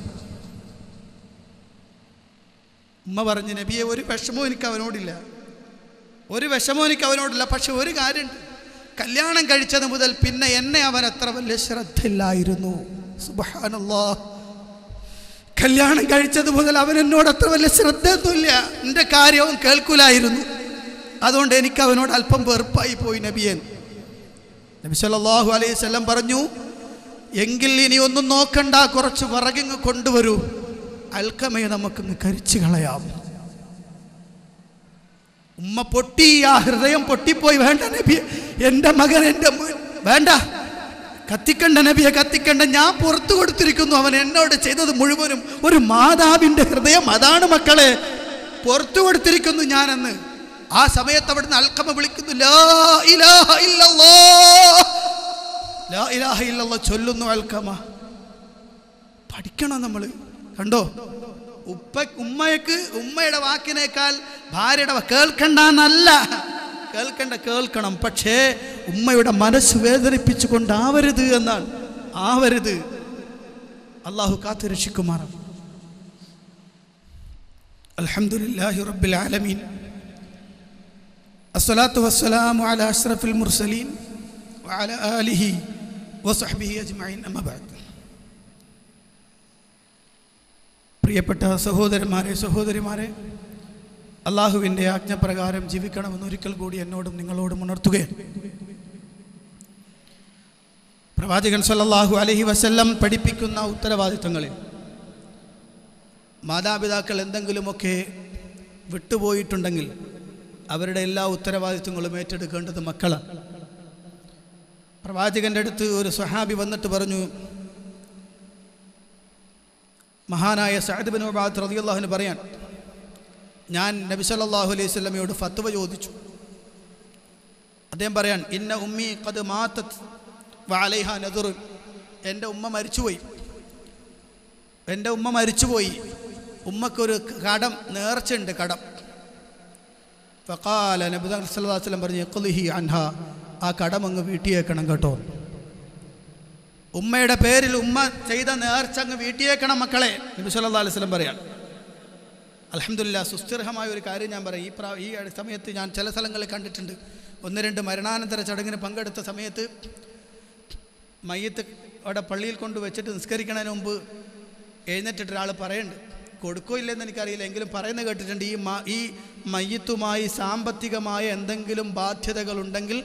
ഉമ്മ പറഞ്ഞു, നബിയെ ഒരു വിഷമവും എനിക്ക് അവനോടില്ല, പക്ഷെ ഒരു കാര്യമുണ്ട്. കല്യാണം കഴിച്ചത് മുതൽ പിന്നെ എന്നെ അവൻ അത്ര വലിയ ശ്രദ്ധയില്ലായിരുന്നു. സുബ്ഹാനല്ലാഹ്. കല്യാണം കഴിച്ചത് മുതൽ അവൻ എന്നോട് അത്ര വലിയ ശ്രദ്ധയൊന്നുമില്ല. എൻ്റെ കാര്യവും കേൾക്കൂലായിരുന്നു. അതുകൊണ്ട് എനിക്ക് അവനോട് അല്പം വെറുപ്പായി പോയി നബിയെ. നബി സല്ലല്ലാഹു അലൈഹി വസല്ലം പറഞ്ഞു, എങ്കിൽ ഇനി ഒന്നും നോക്കണ്ട, കുറച്ച് വിറകിങ്ങ് കൊണ്ടുവരൂ, അൽക്കമയെ നമുക്കിങ്ങ് കരിച്ചു കളയാം. ഉമ്മ പൊട്ടി, ആ ഹൃദയം പൊട്ടിപ്പോയി. വേണ്ട നബിയെ, എൻ്റെ മകൻ എൻ്റെ വേണ്ട, കത്തിക്കണ്ട നബിയെ, കത്തിക്കണ്ട, ഞാൻ പുറത്തു കൊടുത്തിരിക്കുന്നു. അവൻ എന്നോട് ചെയ്തത് മുഴുവനും ഒരു മാതാവിൻ്റെ ഹൃദയം, അതാണ് മക്കളെ, പുറത്തു കൊടുത്തിരിക്കുന്നു ഞാനെന്ന്. ആ സമയത്ത് അവിടുന്ന് അൽക്കമ വിളിക്കുന്നു, ലാ ഇലാഹ ഇല്ലല്ലാഹ്, ലാ ഇലാഹ ഇല്ലല്ലാഹ് ചൊല്ലുന്നു അൽക്കമ. പഠിക്കണം നമ്മൾ. കണ്ടോ, ഉമ്മയുടെ വാക്കിനേക്കാൾ ഭാര്യയുടെ കേൾക്കണ്ട എന്നല്ല, കേൾക്കണം, പക്ഷേ ഉമ്മയുടെ മനസ്സ് വേദനിപ്പിച്ചു കൊണ്ടാവരുത് എന്നാണ്. ആവരുത്. അള്ളാഹു കാത്തു രക്ഷിക്കുമാറാണ്. അൽഹംദുലില്ലാഹി റബ്ബിൽ ആലമീൻ, അസ്സലാത്തു വസ്സലാമു അലാ അഷ്റഫിൽ മുർസലീൻ വഅലാ ആലിഹി വസഹ്ബിഹി അജ്മഈൻ, അമ്മാ ബഅദ്. പ്രിയപ്പെട്ട സഹോദരന്മാരെ, സഹോദരിമാരെ, അള്ളാഹുവിൻ്റെ ആജ്ഞപ്രകാരം ജീവിക്കണമെന്ന് ഒരിക്കൽ കൂടി എന്നോടും നിങ്ങളോടും ഉണർത്തുകയാണ്. പ്രവാചകൻ സല്ലല്ലാഹു അലൈഹി വസല്ലം പഠിപ്പിക്കുന്ന ഉത്തരവാദിത്തങ്ങളിൽ മാതാപിതാക്കൾ എന്തെങ്കിലുമൊക്കെ വിട്ടുപോയിട്ടുണ്ടെങ്കിൽ അവരുടെ എല്ലാ ഉത്തരവാദിത്തങ്ങളും ഏറ്റെടുക്കേണ്ടത് മക്കളാണ്. പ്രവാചകൻ്റെ അടുത്ത് ഒരു സ്വഹാബി വന്നിട്ട് പറഞ്ഞു, മഹാനായ സഅദ് ബിൻ ഉബാദ് റളിയല്ലാഹു അൻഹു പറയാൻ, ഞാൻ നബി സല്ലല്ലാഹു അലൈഹി വസല്ലമയോട് ഫത്വ ചോദിച്ചു. അദ്ദേഹം പറയാൻ, ഇന്ന ഉമ്മി ഖദ് മാതത് വഅലൈഹാ നദർ, എൻ്റെ ഉമ്മ മരിച്ചുപോയി, ഉമ്മക്കൊരു കടം, നേർച്ചയുണ്ട്, കടം. ഫഖാല, നബി സല്ലല്ലാഹു അലൈഹി വസല്ലം പറഞ്ഞു, ഖളിഹി അൻഹാ, ആ കടം അങ്ങ് വീട്ടിയേക്കണം കേട്ടോ. ഉമ്മയുടെ പേരിൽ ഉമ്മ ചെയ്ത നേർച്ച അങ്ങ് വീട്ടിയേക്കണം മക്കളെ, നബി സല്ലല്ലാഹു അലൈഹി വസല്ലം പറയാൻ. അൽഹംദുലില്ലാഹ്, സുസ്ഥിരമായ ഒരു കാര്യം ഞാൻ പറയാം. ഈ സമയത്ത് ഞാൻ ചില സ്ഥലങ്ങളിൽ കണ്ടിട്ടുണ്ട്, 1-2 മരണാനന്തര ചടങ്ങിന് പങ്കെടുത്ത സമയത്ത് മയ്യത്ത് അവിടെ പള്ളിയിൽ കൊണ്ട് വെച്ചിട്ട് നിസ്കരിക്കുന്നതിന് മുമ്പ് എഴുന്നേറ്റിട്ട് ഒരാൾ പറയുന്നുണ്ട്, കൊടുക്കോ ഇല്ലെന്ന് എനിക്കറിയില്ല, എങ്കിലും പറയുന്നത് കേട്ടിട്ടുണ്ട്, ഈ മയ്യത്തുമായി സാമ്പത്തികമായ എന്തെങ്കിലും ബാധ്യതകളുണ്ടെങ്കിൽ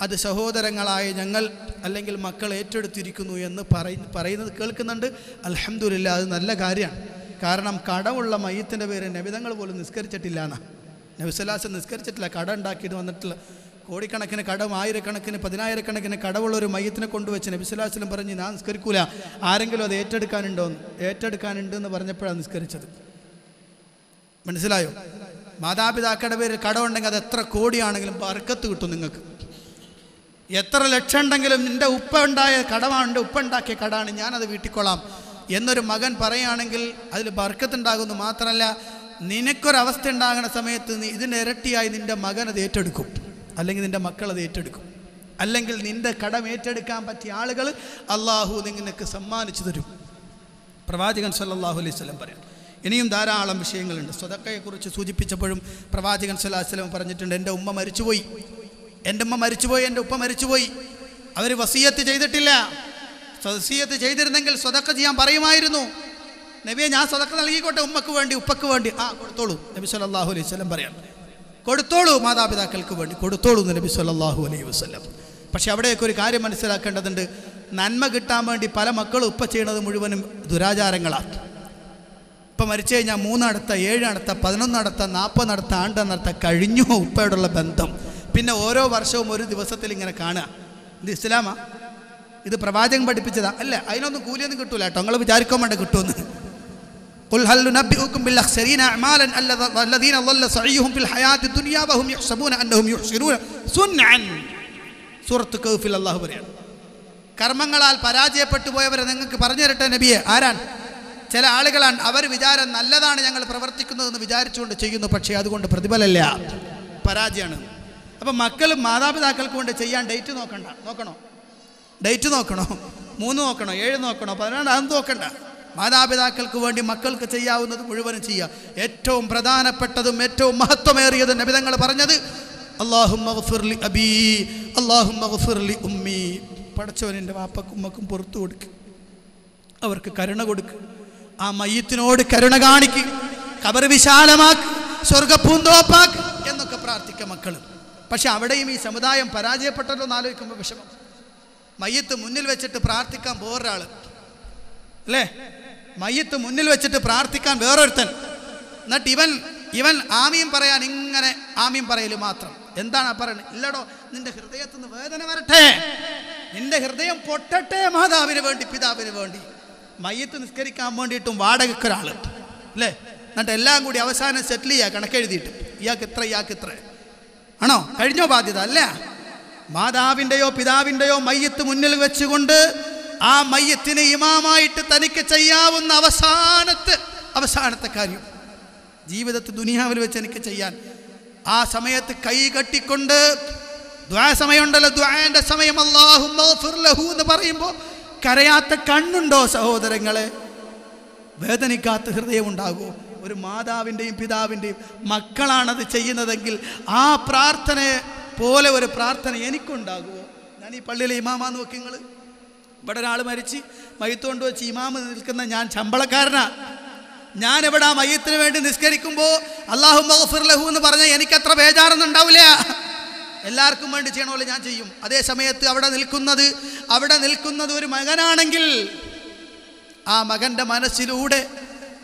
അത് സഹോദരങ്ങളായ ഞങ്ങൾ അല്ലെങ്കിൽ മക്കൾ ഏറ്റെടുത്തിരിക്കുന്നു എന്ന് പറയുന്നത് കേൾക്കുന്നുണ്ട്. അൽഹംദുലില്ലാഹ്, അത് നല്ല കാര്യമാണ്. കാരണം കടമുള്ള മയ്യത്തിൻ്റെ പേര് നബിതങ്ങൾ പോലും നിസ്കരിച്ചിട്ടില്ല എന്നാണ്. നബി സല്ലല്ലാഹു അലൈഹി വസല്ലം നിസ്കരിച്ചിട്ടില്ല, കടം ഉണ്ടാക്കിയിട്ട് വന്നിട്ടില്ല. കോടിക്കണക്കിന് കടം, ആയിരക്കണക്കിന് 10,000-കണക്കിന് കടവുള്ളൊരു മയ്യത്തിനെ കൊണ്ടുവച്ച് നബി സല്ലല്ലാഹു അലൈഹി വസല്ലം പറഞ്ഞ്, ഞാൻ നിസ്കരിക്കൂല, ആരെങ്കിലും അത് ഏറ്റെടുക്കാനുണ്ട് എന്ന് പറഞ്ഞപ്പോഴാണ് നിസ്കരിച്ചത്. മനസ്സിലായോ? മാതാപിതാക്കളുടെ പേരിൽ കടമുണ്ടെങ്കിൽ അത് എത്ര കോടിയാണെങ്കിലും ബർക്കത്ത് കിട്ടും നിങ്ങൾക്ക്. എത്ര ലക്ഷം ഉണ്ടെങ്കിലും എൻ്റെ ഉപ്പ ഉണ്ടാക്കിയ കടമാണ്, ഞാനത് വീട്ടിക്കൊള്ളാം എന്നൊരു മകൻ പറയുകയാണെങ്കിൽ അതിൽ ബർക്കത്തുണ്ടാകുന്നു. മാത്രമല്ല, നിനക്കൊരവസ്ഥ ഉണ്ടാകുന്ന സമയത്ത് ഇതിന് ഇരട്ടിയായി നിൻ്റെ മകൻ അത് ഏറ്റെടുക്കും, അല്ലെങ്കിൽ നിൻ്റെ മക്കൾ അത് ഏറ്റെടുക്കും, അല്ലെങ്കിൽ നിൻ്റെ കടം ഏറ്റെടുക്കാൻ പറ്റിയ ആളുകൾ അള്ളാഹു നിനക്ക് സമ്മാനിച്ചു തരും. പ്രവാചകൻ സല്ലല്ലാഹു അലൈഹി വസല്ലം പറയാം. ഇനിയും ധാരാളം വിഷയങ്ങളുണ്ട്. സ്വതക്കയെക്കുറിച്ച് സൂചിപ്പിച്ചപ്പോഴും പ്രവാചകൻ സല്ലല്ലാഹു അലൈഹി വസല്ലം പറഞ്ഞിട്ടുണ്ട്, എൻ്റെ ഉമ്മ മരിച്ചുപോയി, എൻ്റെ ഉപ്പ മരിച്ചുപോയി, അവർ വസിയത്ത് ചെയ്തിട്ടില്ല. വസിയത്ത് ചെയ്തിരുന്നെങ്കിൽ സ്വതക്ക ചെയ്യാൻ പറയുമായിരുന്നു. നബിയെ, ഞാൻ സ്വതക്ക നൽകിക്കോട്ടെ ഉമ്മക്ക് വേണ്ടി, ഉപ്പക്ക് വേണ്ടി. കൊടുത്തോളൂ, നബി സല്ലല്ലാഹു അലൈഹി വസല്ലം പറയാം. കൊടുത്തോളൂ, മാതാപിതാക്കൾക്ക് വേണ്ടി കൊടുത്തോളൂ എന്ന് നബി സല്ലല്ലാഹു അലൈഹി വസല്ലം. പക്ഷെ അവിടെയൊക്കെ ഒരു കാര്യം മനസ്സിലാക്കേണ്ടതുണ്ട്. നന്മ കിട്ടാൻ വേണ്ടി പല മക്കളും ഉപ്പ ചെയ്യണത് മുഴുവനും ദുരാചാരങ്ങളാണ്. ഇപ്പം മരിച്ചു കഴിഞ്ഞാൽ 3 നടത്ത, 7 നടത്ത, 11 നടത്ത, 40 നടത്ത, ആണ്ട് നടത്ത, കഴിഞ്ഞു ഉപ്പയോടുള്ള ബന്ധം. പിന്നെ ഓരോ വർഷവും ഒരു ദിവസത്തിൽ ഇങ്ങനെ കാണുക. ഇത് ഇസ്ലാമാ? ഇത് പ്രവാചകൻ പഠിപ്പിച്ചതാ? അല്ല, അതിനൊന്നും കൂലിയൊന്നും കിട്ടൂല കേട്ടോ, നിങ്ങൾ വിചാരിക്കാൻ വേണ്ട കിട്ടുമെന്ന്. ഖുൽ ഹൽ നുനബ്ബിഉകും ബിൽ അഖ്സരീന അഅമാലൻ അല്ലദീന ളല്ല സഈഹും ഫിൽ ഹയാത്തി ദുനിയാ വഹും യഹ്സബൂന അന്നഹും യുഹ്സിനൂന സുൻഅൻ. സൂറത്ത് കഹ്ഫിൽ അല്ലാഹു പറയാണ്, കർമ്മങ്ങളാൽ പരാജയപ്പെട്ടു പോയവരെ നിങ്ങൾക്ക് പറഞ്ഞു തരട്ടെ നബിയെ. ആരാണ്? ചില ആളുകളാണ്, അവർ വിചാരം നല്ലതാണ് ഞങ്ങൾ പ്രവർത്തിക്കുന്നതെന്ന് വിചാരിച്ചുകൊണ്ട് ചെയ്യുന്നു, പക്ഷേ അതുകൊണ്ട് പ്രതിഫലമില്ല, പരാജയമാണ്. അപ്പം മക്കളും മാതാപിതാക്കൾക്ക് കൊണ്ട് ചെയ്യാൻ ഡേറ്റ് നോക്കണോ? ഡേറ്റ് നോക്കണോ? 3 നോക്കണോ? 7 നോക്കണോ? 14? അതൊന്നും നോക്കണ്ട. മാതാപിതാക്കൾക്ക് വേണ്ടി മക്കൾക്ക് ചെയ്യാവുന്നത് മുഴുവനും ചെയ്യുക. ഏറ്റവും പ്രധാനപ്പെട്ടതും ഏറ്റവും മഹത്വമേറിയതും നബി തങ്ങൾ പറഞ്ഞത്, അല്ലാഹുമ്മഗ്ഫിർ ലി അബീ അല്ലാഹുമ്മ ഗ്ഫിർ ലി ഉമ്മി, പടച്ചവൻ എൻ്റെ വാപ്പക്കും ഉമ്മക്കും പുറത്തു കൊടുക്ക്, അവർക്ക് കരുണ കൊടുക്ക്, ആ മയ്യത്തിനോട് കരുണ കാണിക്ക്, ഖബർ വിശാലമാക്ക്, സ്വർഗ്ഗപ്പൂന്തോപ്പാക്ക് എന്നൊക്കെ പ്രാർത്ഥിക്കുക മക്കൾ. പക്ഷെ അവിടെയും ഈ സമുദായം പരാജയപ്പെട്ടല്ലോ എന്ന് ആലോചിക്കുമ്പോൾ വിഷമം. മയ്യത്ത് മുന്നിൽ വെച്ചിട്ട് പ്രാർത്ഥിക്കാൻ വേറൊരാൾ അല്ലേ, മയ്യത്ത് മുന്നിൽ വെച്ചിട്ട് പ്രാർത്ഥിക്കാൻ വേറൊരുത്തൻ, എന്നിട്ട് ഇവൻ ആമീൻ പറയാൻ ഇങ്ങനെ ആമീൻ പറയൽ മാത്രം. എന്താണ് പറയുന്നത്? ഇല്ലടോ, നിന്റെ ഹൃദയത്തിൽ നിന്ന് വേദന വരട്ടെ, നിന്റെ ഹൃദയം പൊട്ടട്ടെ, മാതാവിന് വേണ്ടി പിതാവിന് വേണ്ടി. മയ്യത്ത് നിസ്കരിക്കാൻ വേണ്ടിയിട്ടും വാടകയ്ക്കൊരാൾ അല്ലേ, എന്നിട്ട് എല്ലാം കൂടി അവസാനം സെറ്റിൽ ചെയ്യുക കണക്കെഴുതിയിട്ട്, ഇയാൾക്ക് ഇത്ര ആണോ, കഴിഞ്ഞോ ബാധ്യത അല്ല. മാതാവിൻ്റെയോ പിതാവിൻ്റെയോ മയ്യത്ത് മുന്നിൽ വെച്ചുകൊണ്ട് ആ മയ്യത്തിന് ഇമാമായിട്ട് തനിക്ക് ചെയ്യാവുന്ന അവസാനത്തെ കാര്യം ജീവിതത്തിൽ ദുനിയാവിൽ വെച്ച് എനിക്ക് ചെയ്യാൻ, ആ സമയത്ത് കൈ കെട്ടിക്കൊണ്ട് ദുആ സമയമുണ്ടല്ലോ, ദുആന്റെ സമയം, അല്ലാഹുമ്മ ഗ്ഫിർ ലഹു എന്ന് പറയുമ്പോൾ കരയാത്ത കണ്ണുണ്ടോ സഹോദരങ്ങളെ? വേദനിക്കാത്ത ഹൃദയം ഉണ്ടാകുമോ? ഒരു മാതാവിൻ്റെയും പിതാവിൻ്റെയും മക്കളാണത് ചെയ്യുന്നതെങ്കിൽ ആ പ്രാർത്ഥന പോലെ ഒരു പ്രാർത്ഥന എനിക്കുണ്ടാകുമോ? ഞാൻ ഈ പള്ളിയിലെ ഇമാമാന്ന് നോക്കി, നിങ്ങൾ ഇവിടെ ഒരാൾ മരിച്ച് മയ്യത്ത് കൊണ്ട് വെച്ച് ഇമാമ് നിൽക്കുന്ന ഞാൻ ശമ്പളക്കാരനാ. ഞാൻ ഇവിടെ ആ മയ്യത്തിന് വേണ്ടി നിസ്കരിക്കുമ്പോൾ അല്ലാഹുമ്മ ഗ്ഫിർ ലഹു എന്ന് പറഞ്ഞാൽ എനിക്കത്ര ബേജാറൊന്നും ഉണ്ടാവില്ല. എല്ലാവർക്കും വേണ്ടി ചെയ്യണമല്ലോ ഞാൻ ചെയ്യും. അതേ സമയത്ത് അവിടെ നിൽക്കുന്നത് ഒരു മകനാണെങ്കിൽ ആ മകൻ്റെ മനസ്സിലൂടെ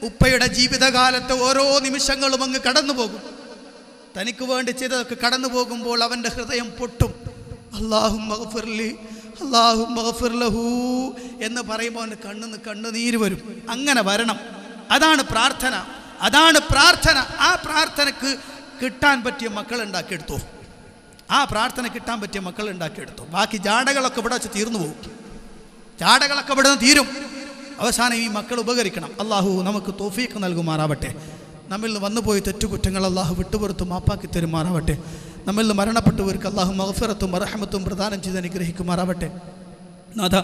ഉപ്പയുടെ ജീവിതകാലത്തെ ഓരോ നിമിഷങ്ങളും അങ്ങ് കടന്നു പോകും. തനിക്ക് വേണ്ടി ചെയ്തതൊക്കെ കടന്നു പോകുമ്പോൾ അവൻ്റെ ഹൃദയം പൊട്ടും. അല്ലാഹുമ്മ ഗ്ഫിർ ലഹു എന്ന് പറയുമ്പോൾ അവൻ്റെ കണ്ണുനീര് വരും. അങ്ങനെ വരണം. അതാണ് പ്രാർത്ഥന. ആ പ്രാർത്ഥനക്ക് കിട്ടാൻ പറ്റിയ മക്കൾ ഉണ്ടാക്കിയെടുത്തോ. ബാക്കി ജാടകളൊക്കെ ഇവിടെ വെച്ച് തീർന്നു പോകും. ജാടകളൊക്കെ ഇവിടെ നിന്ന് തീരും. അവസാനം ഈ മക്കൾ ഉപകരിക്കണം. അള്ളാഹു നമുക്ക് തൗഫീഖ് നൽകുമാറാവട്ടെ. നമ്മിൽ നിന്ന് വന്നുപോയി തെറ്റുകുറ്റങ്ങൾ അള്ളാഹു വിട്ടുപുറത്തും മാപ്പാക്കി തരുമാറാവട്ടെ. നമ്മിൽ നിന്ന് മരണപ്പെട്ടവർക്ക് അള്ളാഹു മഗ്ഫിറത്തും റഹ്മത്തും പ്രദാനം ചെയ്ത് അനുഗ്രഹിക്കുമാറാവട്ടെ. നാഥ,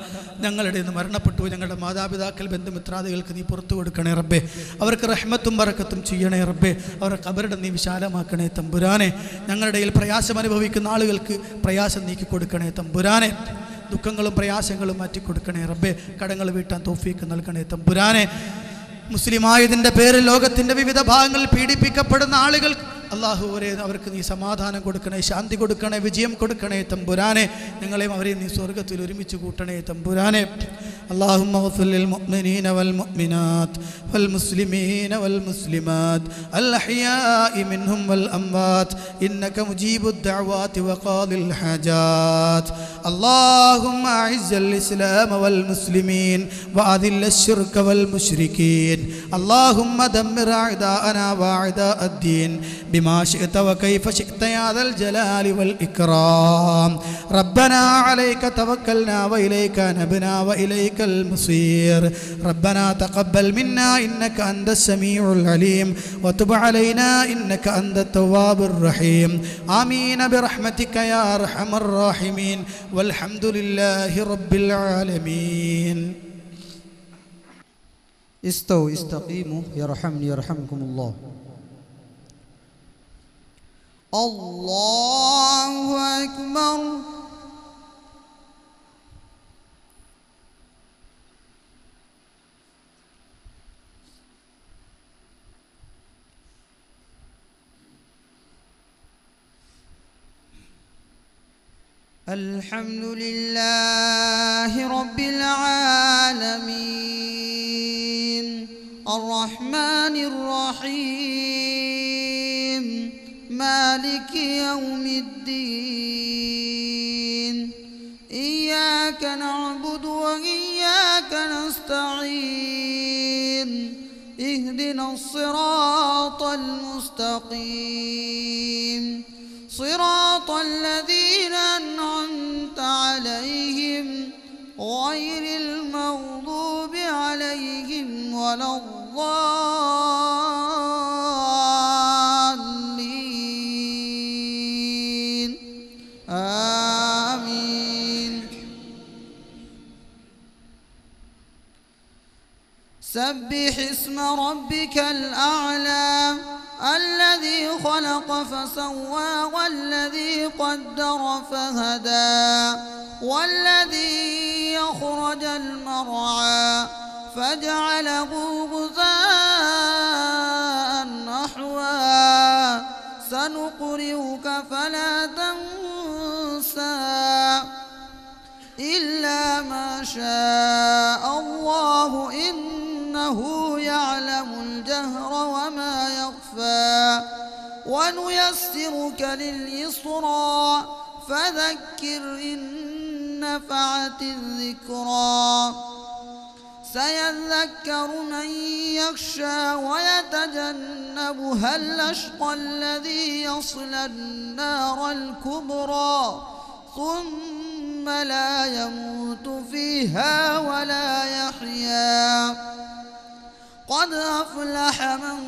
ഞങ്ങളുടെ ഇന്ന് മരണപ്പെട്ടു ഞങ്ങളുടെ മാതാപിതാക്കൾ ബന്ധുമിത്രാദികൾക്ക് നീ പുറത്തു കൊടുക്കണേ റബ്ബേ. അവർക്ക് റഹ്മത്തും ബറക്കത്തും ചെയ്യണേ റബ്ബേ. അവരുടെ ഖബറിടം നീ വിശാലമാക്കണേ തമ്പുരാനെ. ഞങ്ങളുടെ ഇടയിൽ പ്രയാസം അനുഭവിക്കുന്ന ആളുകൾക്ക് പ്രയാസം നീക്കി കൊടുക്കണേ തമ്പുരാനെ. ദുഃഖങ്ങളും പ്രയാസങ്ങളും മാറ്റിക്കൊടുക്കണേ റബ്ബേ. കടങ്ങൾ വീട്ടാൻ തൗഫീഖ് നൽകണേ തമ്പുരാനെ. മുസ്ലിമായതിൻ്റെ പേരിൽ ലോകത്തിൻ്റെ വിവിധ ഭാഗങ്ങളിൽ പീഡിപ്പിക്കപ്പെടുന്ന ആളുകൾ അല്ലാഹുവേ അവർക്ക് നീ സമാധാനം കൊടുക്കണേ, ശാന്തി കൊടുക്കണേ, വിജയം കൊടുക്കണേ തമ്പുരാനെ. ഞങ്ങളെയും അവരെയും നീ സ്വർഗ്ഗത്തിൽ ഒരുമിച്ച് കൂട്ടണേ തമ്പുരാനെ. اللهم اغفر للمؤمنين والمؤمنات والمسلمين والمسلمات الأحياء منهم والأموات إنك مجيب الدعوات وقاضي الحاجات. اللهم أعز الإسلام والمسلمين وأذل الشرك والمشركين. اللهم دمر أعداءنا وأعداء الدين بما شئت وكيف شئت يا ذا الجلال والإكرام. ربنا عليك توكلنا وإليك نبنا وإليك المصير. ربنا تقبل منا إنك أنت السميع العليم وتب علينا إنك أنت التواب الرحيم. آمين برحمتك يا أرحم الراحمين والحمد لله رب العالمين. استووا استقيموا يرحمني يرحمكم الله. الله أكبر. الحمد لله رب العالمين الرحمن الرحيم مالك يوم الدين. إياك نعبد وإياك نستعين. اهدنا الصراط المستقيم صراط الذين أنعمت عليهم غير المغضوب عليهم ولا الضالين. آمين. سبح اسم ربك الأعلى الذي خلق فسوى والذي قدر فهدى والذي يخرج المرعى فجعله غثاء نحوا سنقرئك فلا تنسى إلا ما شاء الله إنه يعلم الجهر وما يخفى ونيسرك لليسرى فذكر إن نفعت الذكرى سيذكر من يخشى ويتجنبها الأشقى الذي يصلى النار الكبرى ثم لا يموت فيها ولا يحيا قد أفلح من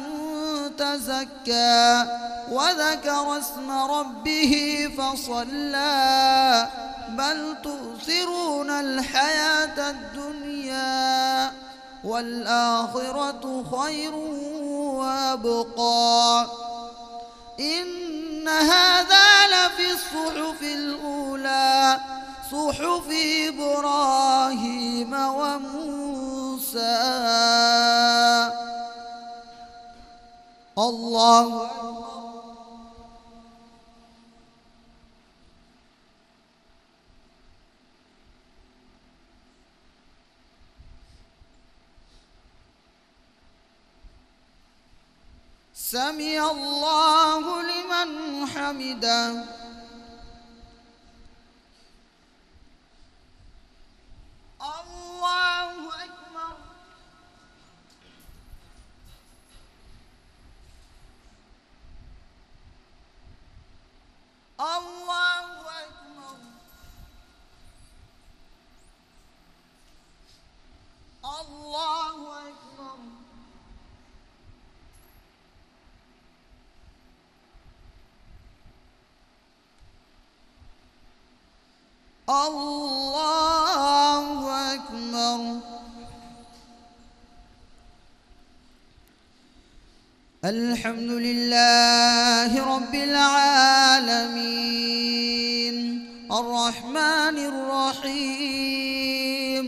تزكى وذكر اسم ربه فصلى بل تؤثرون الحياة الدنيا والآخرة خير وأبقى إن هذا لفي الصحف الأولى صحف إبراهيم وموسى الله سمع الله لمن حمده الله أكبر الله أكبر الله أكبر الله أكبر الحمد لله رب العالمين الرحمن الرحيم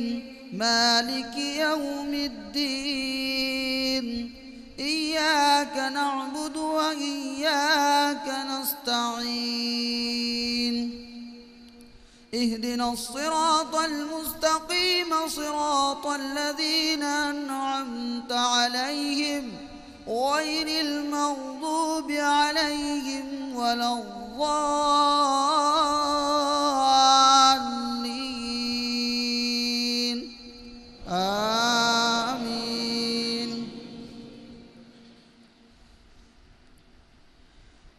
مالك يوم الدين إياك نعبد وإياك نستعين اهدنا الصراط المستقيم صراط الذين أنعمت عليهم غير المغضوب عليهم ولا الضالين آمين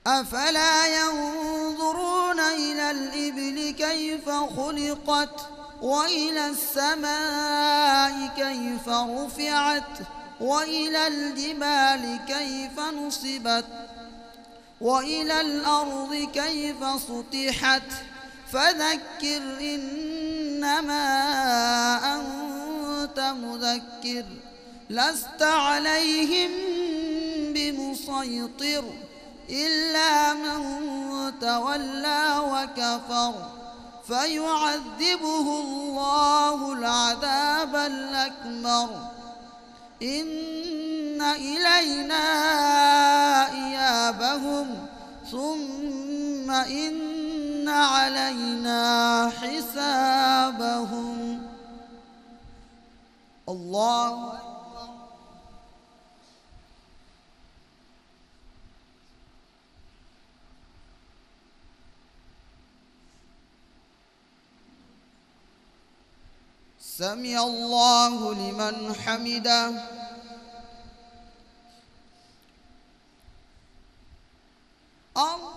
أفلا ينظرون إلى الإبل كيف خلقت وإلى السماء كيف رفعت وإلى الجبال كيف نصبت وإلى الأرض كيف سطحت فذكر إنما أنت مذكر لست عليهم بمسيطر إلا من تولى وكفر فيعذبه الله العذاب الأكبر إن إلينا إيابهم ثم إن علينا حسابهم الله أكبر سمع الله لمن حمده الله